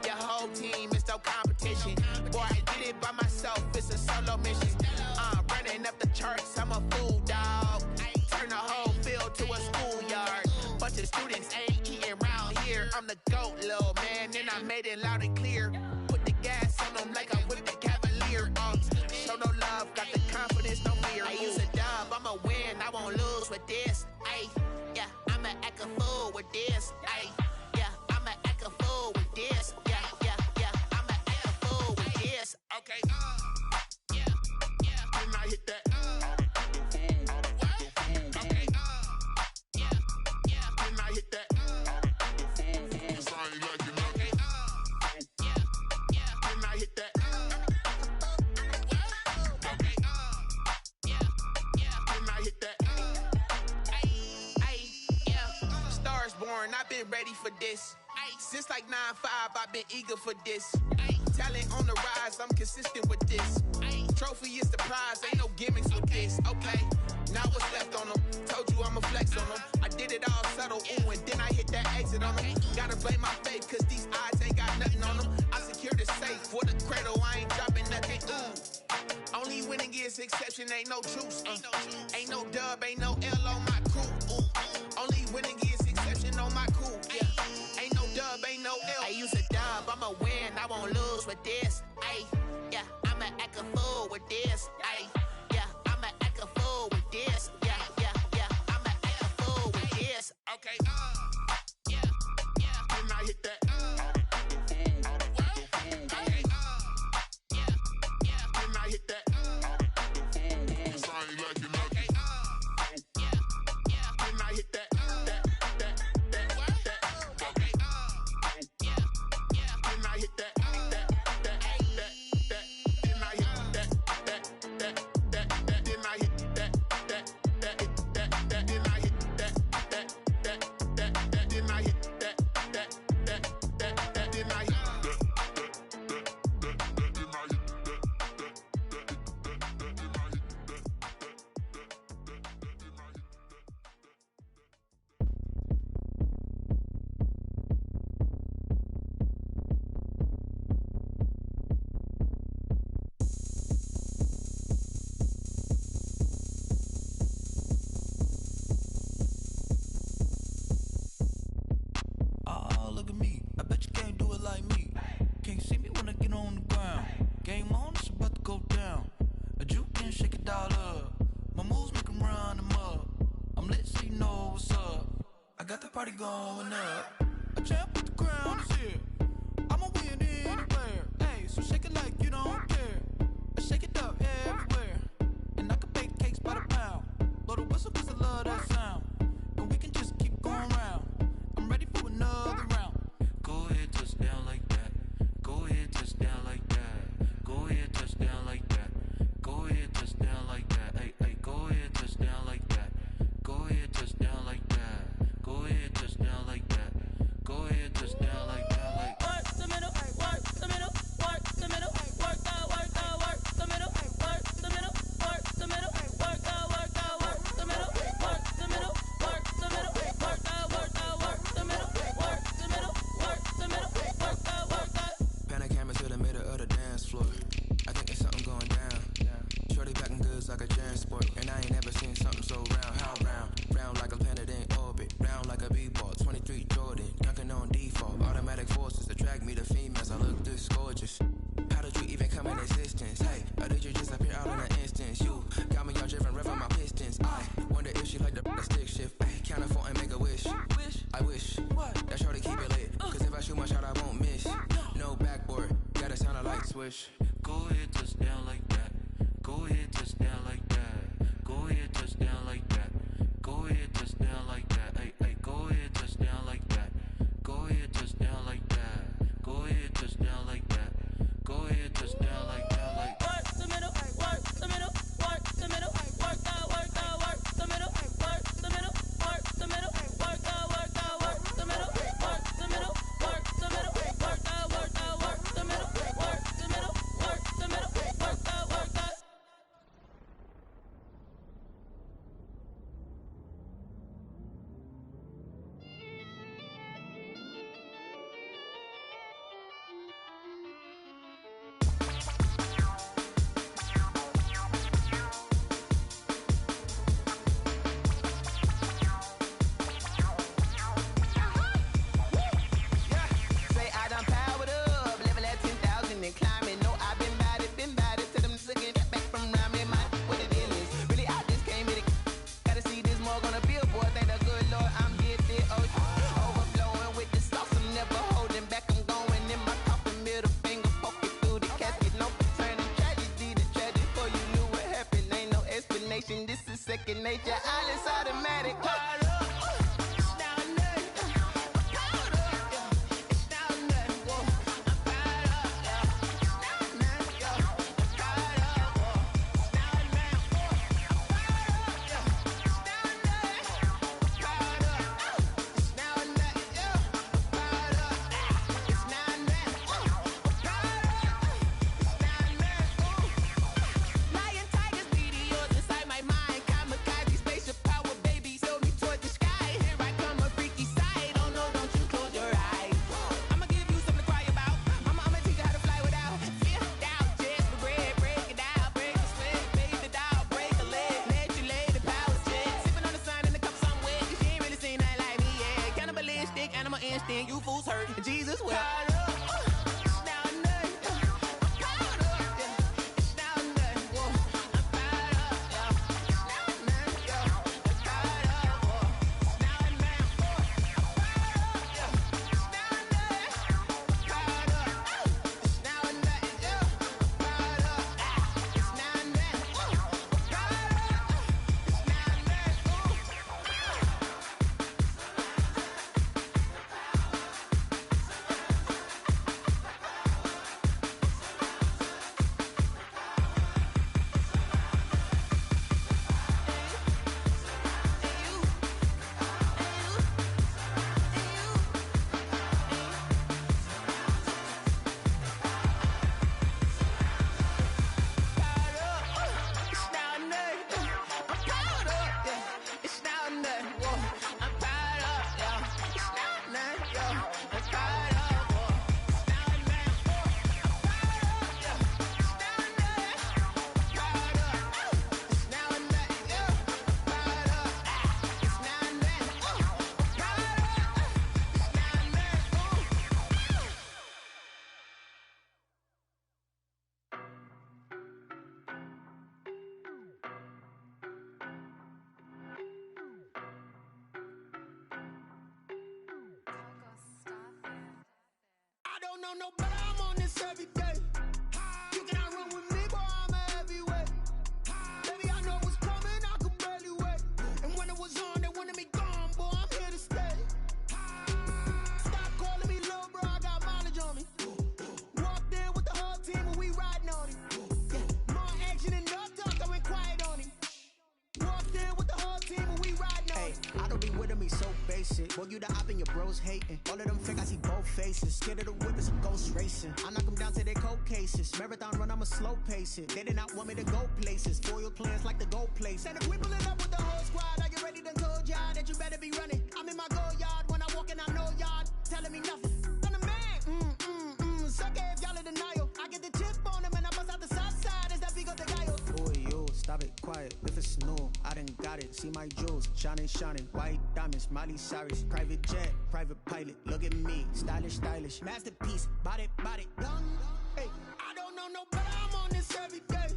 Your whole team is no competition. Boy, I did it by myself, it's a solo mission. Running up the charts, I'm a fool, dog. Turn the whole field to a schoolyard. Bunch of students ain't eating round here. I'm the GOAT, little man, and I made it loud and clear. Put the gas on them like I whipped the Cavalier. Show no love, got the confidence, no fear. I use a dub, I'ma win, I won't lose with this. Yeah, I'ma act a fool with this. Yeah, I'ma act a fool with this. Yeah, I'ma act a fool with this. Okay, Then I hit that. Then I hit that. Cause I ain't liking nothing. Then I hit that. Then I hit that. Stars born, I've been ready for this. Since like 9-5, I've been eager for this. Talent on the rise, I'm consistent with this. Trophy is the prize, ain't no gimmicks with this. Okay, now what's left on them? Told you I'ma flex on them. I did it all subtle, ooh, and then I hit that exit on them. Gotta blame my faith, cause these odds ain't got nothing on them. I secured the safe for the cradle, I ain't dropping nothing, ooh. Only winning is exception, ain't no truce. Ain't no dub, ain't no L on my crew, ooh. Only winning is exception on my crew, yeah. Ain't no dub, ain't no L. I use a dub, I'ma win, I won't lose with this. Yeah, I'ma act a fool with this. Yeah, I'ma act a fool with this. Yeah, I'ma act a fool with this. Okay, then I hit that. Then I hit that. Cause I ain't liking nothing. Then I hit that. Then I hit that. Party going up. A champ with the crown is here. I'ma win anywhere. Hey, so shake it like you don't care. Shake it up everywhere. And I can bake cakes by the pound. Blow the whistle cause I love that sound. And we can just keep going round. I'm ready for another round. Go ahead, touch down like that. Go ahead, touch down like that. Go ahead, touch down like that. Go ahead, touch down like that. Hey, go ahead, touch down like that. push. Go ahead, touch down like that. Go ahead, touch down like that. Go ahead, touch down like that. Go ahead, touch down like that. Hey, hey, go ahead, touch down like that. Go ahead, touch down like that. Go ahead, touch down like that. Go ahead, touch down like that. Like work the middle, work the middle, work the middle, work the middle, work the middle, work the middle, work the middle, work the middle, work the middle, work the middle, work the middle, work the middle, work the middle, work the This is second nature, all is automatic. You fools hurt, Jesus will. don't know no better, I'm on this every day. You cannot run with me, boy, I'm a heavyweight. Baby, I know what's coming, I could barely wait. And when it was on, they wanted me gone, boy, I'm here to stay. Stop calling me little bro, I got mileage on me. Walked in with the whole team and we riding on him. Yeah, more action and no talk, I went quiet on him. Walked in with the whole team and we riding on him. I don't be with me so basic. Boy, you the op and your bros hating. All of them fake, I see both faces. Scared of the whip, it's a ghost racing. I knock them down to their cold cases. Marathon run, I'ma slow pace it. They did not want me to go places. Foil plans like the go place. And if we pulling up with the whole squad, I get ready to told y'all that you better be running. I'm in my go yard. When I walk in, I know y'all telling me nothing. I'm the man. Suck it if y'all in denial. I get the chip on them and I bust out the south side. Is that Vigo de Gallo? Boy, yo, stop it, quiet. If it's new, I done got it. See my jewels, shining, shining. White diamonds, Miley Cyrus. Private jet, private pilot. Look at me, stylish, stylish. Masterpiece, body, done. Hey, I don't know no better, I'm on this every day.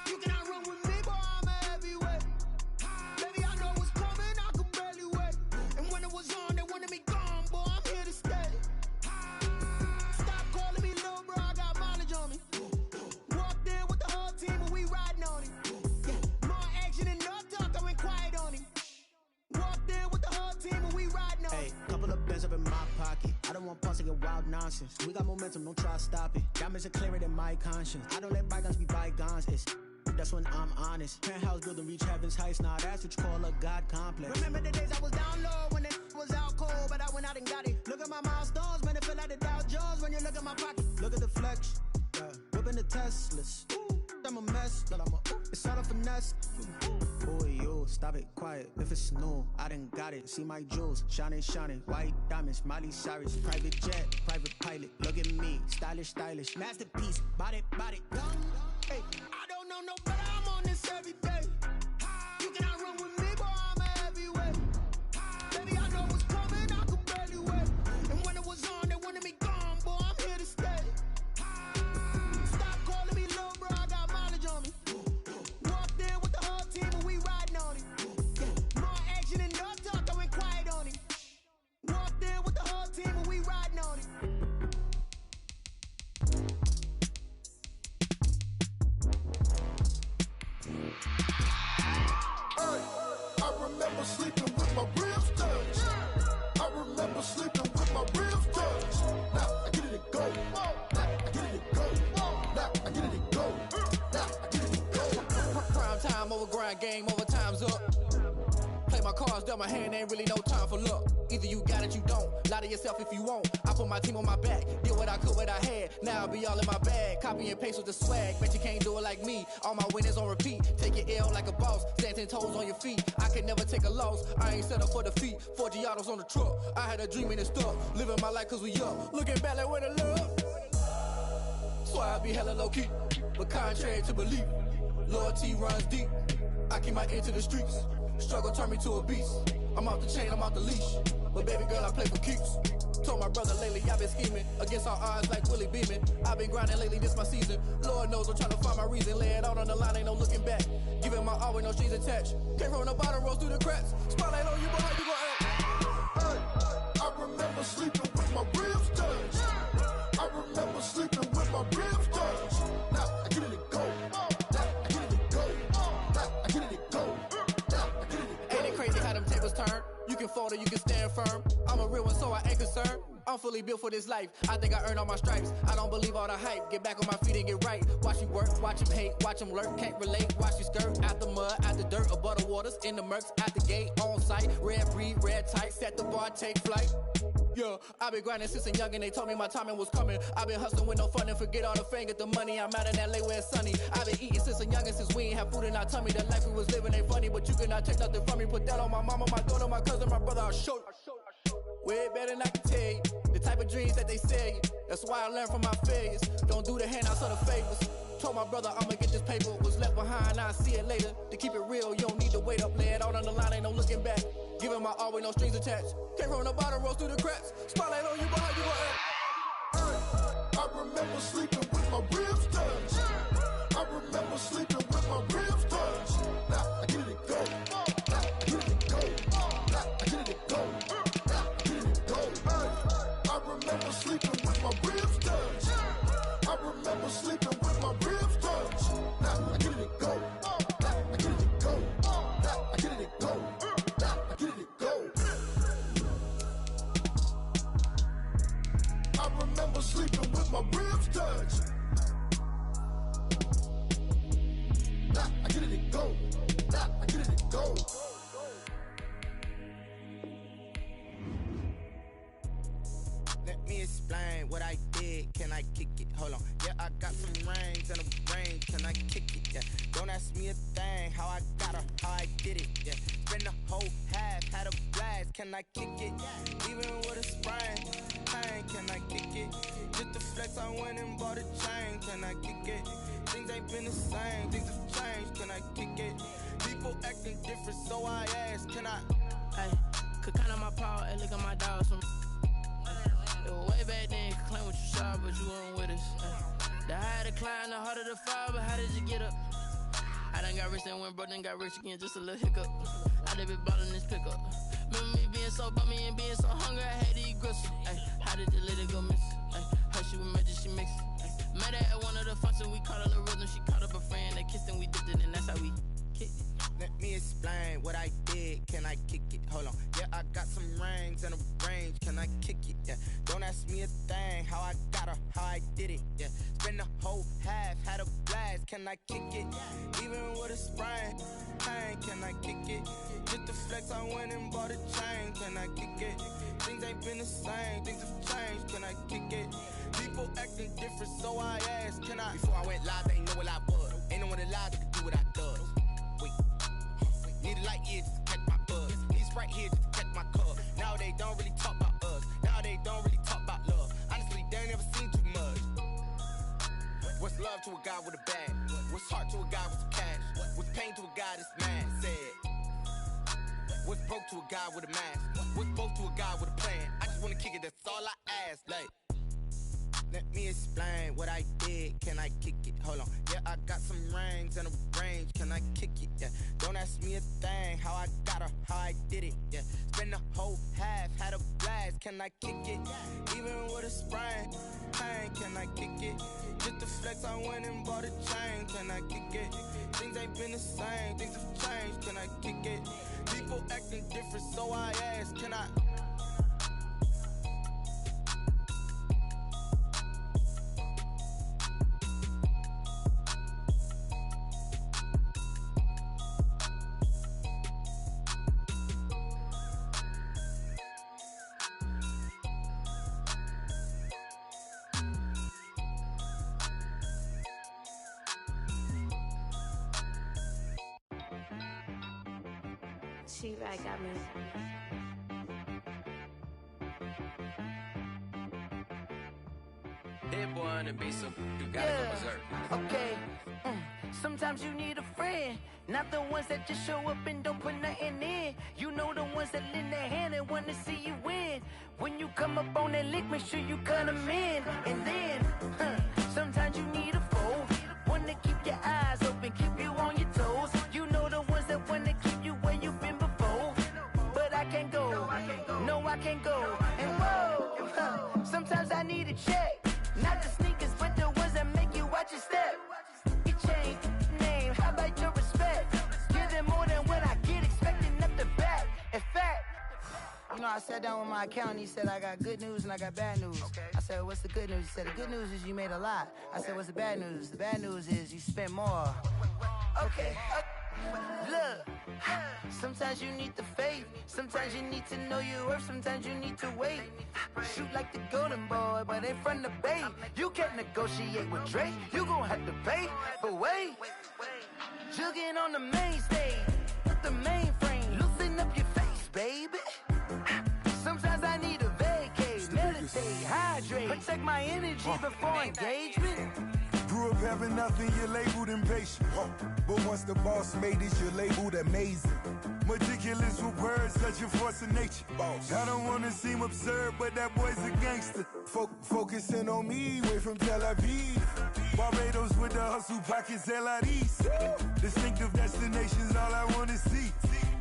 You cannot run with me, boy, I'm a heavyweight. Baby, I know what's coming, I could barely wait. And when it was on, they wanted me gone, boy, I'm here to stay. Stop calling me little bro, I got mileage on me. talk nonsense. We got momentum, don't try to stop it. Diamonds are clearer than my conscience. I don't let bygones be bygones. That's when I'm honest. Penthouse building, reach heaven's heights. Now that's what you call a God complex. Remember the days I was down low when it was out cold, but I went out and got it. Look at my milestones, man, it feel like the Dow Jones when you look at my pocket. Look at the flex, whipping the Teslas. I'm a mess, but it's all a finesse. Boy, yo, stop it, quiet. If it's new, I done got it. See my jewels, shining, white diamonds, Miley Cyrus, private jet, private pilot. Look at me, stylish, masterpiece, body, young. Hey, I don't know no better. I'm on this every day. You cannot run with me, boy. I'm a heavyweight. Baby, I know what's coming. I could barely wait. And when it was on, they wanted me gone, boy. I'm here to stay. Stop calling me little bro. I got mileage on me. Walked in with the whole team and we riding on it. More action and no talk. I went quiet on it. Walked in with the whole team and we riding on it. I remember sleeping with my ribs touched. I remember sleeping with my ribs touched. Now I get it to go. Now I get it to go. Now I get it to go. Now I get it to go. Prime time over grind game, over time's up. Play my cards, dealt my hand, ain't really no time for luck. Either you got it, you don't. Lie to yourself if you won't. I put my team on my back, did what I could, what I had. Now I'll be all in my bag. Copy and paste with the swag. Bet you can't do it like me. All my winners on repeat. Take your L like a boss. Stand 10 toes on your feet. I can never take a loss. I ain't set up for defeat. 4 Giottos on the truck. I had a dream and it stuck. Living my life cause we up. Looking back like where the love. So I be hella low key. But contrary to belief, loyalty runs deep. I keep my ear to the streets. Struggle turned me to a beast. I'm off the chain, I'm off the leash. But baby girl, I play for keeps. Told my brother lately, I've been scheming against all odds like Willie Beeman. I've been grinding lately, this my season. Lord knows I'm trying to find my reason. Lay it out on the line, ain't no looking back. Giving my all with no strings attached. Can't roll no bottom, rolls through the cracks. Spotlight on you, but how you gon' act? I remember sleeping with my ribs touched. I remember sleeping with my ribs touched. Now I get it to go. Now I get it to go. Now I get it to go. Now I get it to go. Ain't it crazy how them tables turn? You can fold or you can stand firm. I'm a real one, so I ain't concerned. I'm fully built for this life. I think I earned all my stripes. I don't believe all the hype. Get back on my feet and get right. Watch you work, watch him hate, watch him lurk. Can't relate, watch you skirt. Out the mud, out the dirt, above the waters, in the murks, out the gate, on site. Red breed, red tight, set the bar, take flight. Yeah, I've been grinding since a young and they told me my timing was coming. I've been hustling with no fun and forget all the fame, get the money. I'm out in LA where it's sunny. I've been eating since a youngin', since we ain't have food in our tummy. The life we was living ain't funny, but you cannot take nothing from me. Put that on my mama, my daughter, my cousin, my brother, I'll show you. Way better than I can tell you. The type of dreams that they sell you. That's why I learned from my failures. Don't do the handouts or the favors. Told my brother I'ma get this paper. Was left behind, I'll see it later. To keep it real, you don't need to wait up. Lay it out on the line, ain't no looking back. Giving my all with no strings attached. Can't roll no bottom, rolls through the cracks. Spotlight on you, but how you gon' act? I remember sleeping with my ribs touched. I remember sleeping with my ribs touched. Now I get it to go. Now I get it to go. Now I get it to go. Now I get it to go. I remember sleeping with my ribs touched. I remember sleeping with my ribs touched. Now I get it to go. Now I get it to go. Now I get it to go. Now I get it to go. I remember sleeping with my ribs touched. Now I get it to go. Now I get it to go. Let me explain what I did. Can I kick it? Hold on. Yeah, I got some rings and a brain. Can I kick it? Yeah. Don't ask me a thing. How I got her, how I did it. Yeah. Spend the whole half, had a blast. Can I kick it? Even with a sprain. Pain, can I kick it? Just the flex, I went and bought a chain. Can I kick it? Things ain't been the same. Things have changed. Can I kick it? People acting different, so I asked. Can I? Hey, could count on my power and look at my dogs from. It was way back then, could claim what you saw, but you weren't with us. The higher the climb, the harder the fall, but how did you get up? I done got rich and went broke, then got rich again, just a little hiccup. I done been ballin' this pickup. Remember me being so bummy and being so hungry, I had to eat gristle. Ay, how did the lady go miss? Ay, her she was magic, she mixed. Met her at one of the functions, we caught her the rhythm, she caught up a friend, they kissed and we dipped it, and that's how we kicked it. Let me explain what I did. did, can I kick it? Hold on, yeah, I got some rings and a range, can I kick it? Yeah, don't ask me a thing, how I got her, how I did it. Yeah, spend the whole half, had a blast, can I kick it? Even with a sprain, pain, can I kick it? Just the flex, I went and bought a chain, can I kick it? Things ain't been the same, things have changed, can I kick it? People acting different, so I asked, can I? Before I went live, they ain't know what I was. Ain't no one alive that could do what I does. Wait, need a light here just to catch my buzz. Need Sprite here just to catch my cup. Now they don't really talk about us. Now they don't really talk about love. Honestly, they ain't never seen too much. What's love to a guy with a bag? What's heart to a guy with some cash? What's pain to a guy that's mad? Said. What's broke to a guy with a mask? What's broke to a guy with a plan? I just wanna kick it, that's all I ask. Like, let me explain what I did. Can I kick it? Hold on. Yeah, I got some rings and a range. Can I kick it? Yeah. Don't ask me a thing. How I got her, how I did it. Yeah. Spend the whole half, had a blast. Can I kick it? Even with a sprain, pain. Can I kick it? Just the flex, I went and bought a chain. Can I kick it? Things ain't been the same. Things have changed. Can I kick it? People acting different, so I ask. Can I? She-Rag got me. That boy on the beat, so you gotta go berserk. Okay. Sometimes you need a friend, not the ones that just show up and don't put nothing in. You know the ones that lend their hand and want to see you win. When you come up on that lick, make sure you cut them in. And then, sometimes you need a foe, one to keep your eyes open, keep you on your toes. You know the ones that want to keep you where you've been before. But I can't go, no I can't go. And whoa, sometimes I need a check, not the sneakers, but the ones that make you watch your step. You change name, how about your respect? Give them more than what I get, expecting up the back. In fact, you know, I sat down with my accountant, he said I got good news and I got bad news. I said, what's the good news? He said, the good news is you made a lot. I said, what's the bad news? The bad news is you spent more. Okay, look, sometimes you need the faith, sometimes you need to know your worth, sometimes you need to wait. Shoot like the golden boy, but in front of the bay. You can't negotiate with Drake, you gon' have to pay. But wait, jugging on the main stage, with the mainframe, loosen up your face, baby. Sometimes I need a vacate, meditate, hydrate, protect my energy before engagement. Grew up having nothing, you're labeled impatient. But once the boss made it, you're labeled amazing. Meticulous with words, such a force of nature. I don't wanna seem absurd, but that boy's a gangster. Focusing on me, way from Tel Aviv. Barbados with the hustle, pockets LIDs. Distinctive destinations, all I wanna see.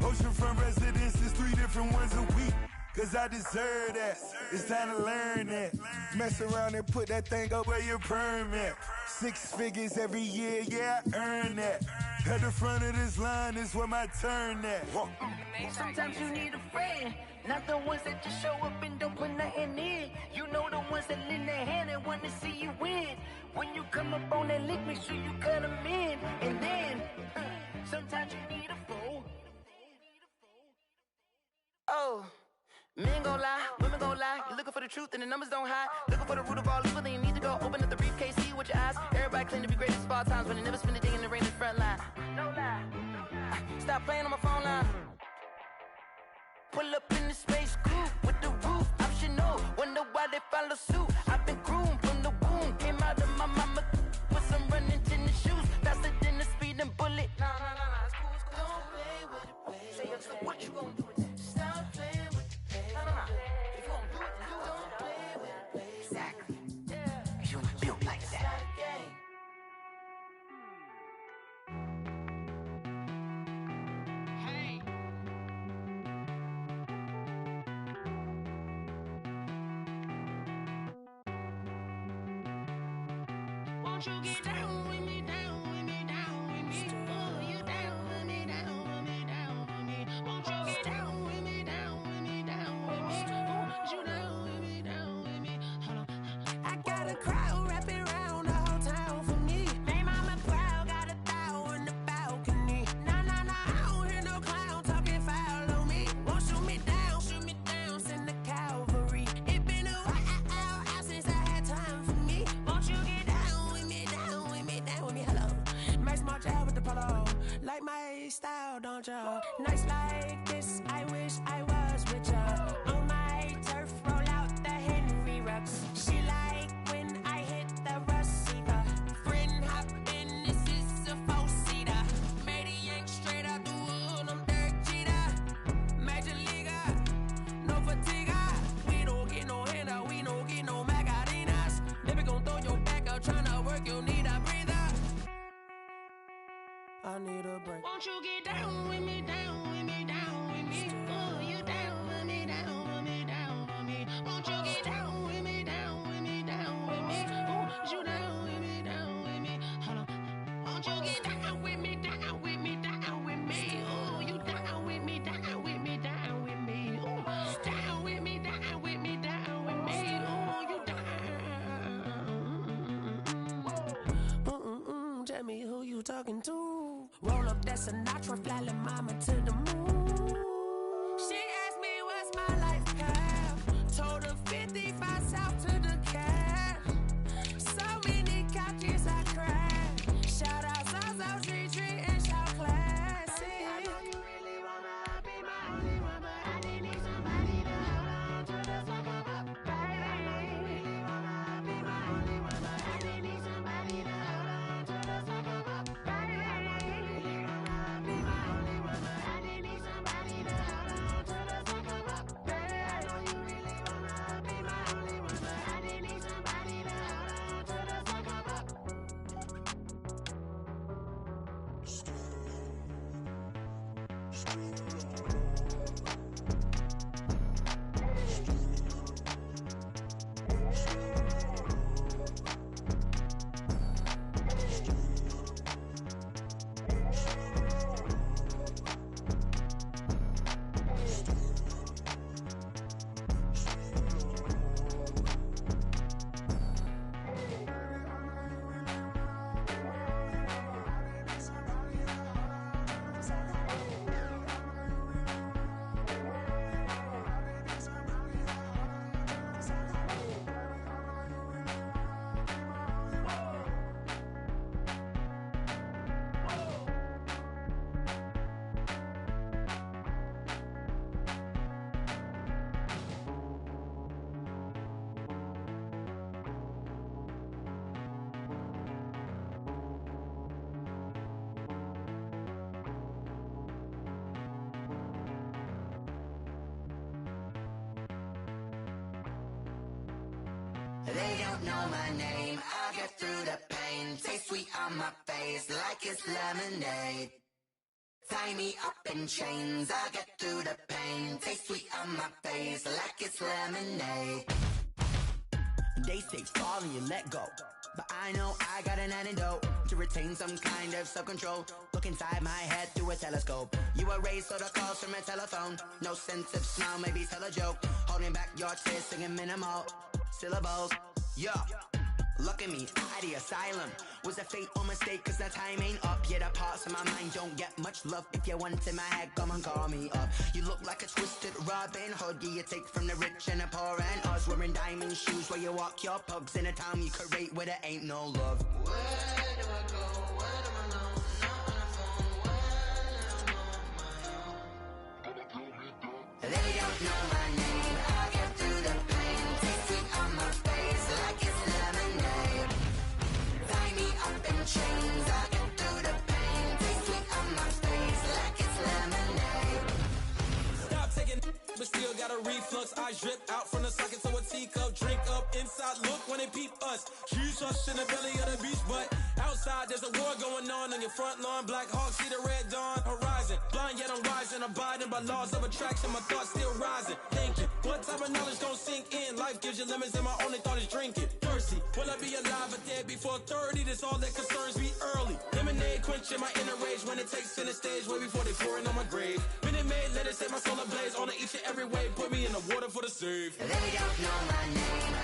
Oceanfront residences, 3 different ones a week. Cause I deserve that, it's time to learn that. Mess around and put that thing up where your perm at. 6 figures every year, yeah, I earn that. At the front of this line is where my turn at. Sometimes you need a friend, not the ones that just show up and don't put nothing in. You know the ones that lend their hand and want to see you win. When you come up on that lick, make sure you cut them in. And then, sometimes you need a fool. Oh. Men gon' lie, women gon' lie. You're looking for the truth and the numbers don't hide. Looking for the root of all evil, then you need to go open up the briefcase, see with your eyes. Everybody claim to be greatest of all times, but they never spend a day in the rain in the front line. No lie. Stop playing on my phone line. Pull up in the space coupe with the roof optional. Wonder why they follow suit. I've been groomed from the womb. Came out of my mama with some running tennis shoes. Faster than the speeding bullet. Nah, it's cool, it's cool. Don't play with it, baby. Say so what you gon' do with that? Stop playing with it. If you don't do it, then you don't play with it, baby. Exactly. Yeah. You ain't built like that. Hey. Won't you get down with me, down with me, down with me? Oh, you down with me, down with me, down with me. Won't you get like my style, don't ya? Nights like this, I wish I was with ya. On my turf, roll out the Henry rocks. She like when I hit the receiver. Friend hop in, this is a four-seater. Made a yank straight out the wood, I'm Derek Jeter. Major leaguer, no fatigue. We don't get no handout, we don't get no Macarinas. Never gon' throw your back out, tryna work, you need a breather. I need a break. Won't you get down with me, down with me, down with me? Oh, you down with me, down with me, down with me. Won't you get down with me, down with me, down with me? Oh, you down with me, down with me? Hold on. Won't you get down with me, down with me, down with me? Oh, you down with me, down with me, down with me? Oh, down with me, down with me, down with me? Oh, you down. Tell me who you talking to. Roll up that Sinatra, fly la mama to the moon. She asked me what's my life path. Told her 55 south to the cab. So many couches I cried. Shout out South Street and shout classic. I know you really wanna be my only one, but I didn't need somebody to hold on to the sucker up, baby. I know you really wanna be my only one, but I didn't need somebody to hold on to the sucker up, baby. I know you really wanna be my only one, but I didn't need somebody to hold on to the sucker up, baby. I know you really wanna be my only one, but I didn't need somebody to hold on to the sucker up. They don't know my name, I'll get through the pain. Taste sweet on my face like it's lemonade. Tie me up in chains, I'll get through the pain. Taste sweet on my face like it's lemonade. They say fall and you let go, but I know I got an antidote to retain some kind of self-control. Look inside my head through a telescope. You were raised so the calls from a telephone. No sense of smile, maybe tell a joke. Holding back your tears, singing minimal syllables. Yeah, look at me, at the asylum. Was a fate or mistake, cause the time ain't up. Yeah, the parts of my mind don't get much love. If you want in my head, come and call me up. You look like a twisted Robin Hood. Yeah, you take from the rich and the poor and us. Wearing diamond shoes where you walk your pugs in a town you create where there ain't no love. Where do I go? Where do I know? Not on the phone. When I'm on my own. They don't know my name, I'll get through the pain. Taste sweet on my face like it's lemonade. Tie me up in chains, I'll get through the pain. Taste sweet on my face like it's lemonade. Stop taking but still got a reflux. I drip out from the socket to a teacup. Drink up inside, look when they peep us. Choose us in the belly of the beast, but outside there's a war going on your front lawn. Black Hawk, see the red dawn horizon. Blind yet I'm rising, abiding by laws of attraction. My thoughts still rising, thinking what type of knowledge gon' sink in? Life gives you lemons and my only thought is drinking. Thirsty, will I be alive or dead before 30? That's all that concerns me early. Lemonade quenching my inner rage when it takes center stage way before they pouring on my grave. Minute Maid, let it set my soul ablaze on each and every way. Put me in the water for the save. They don't know my name,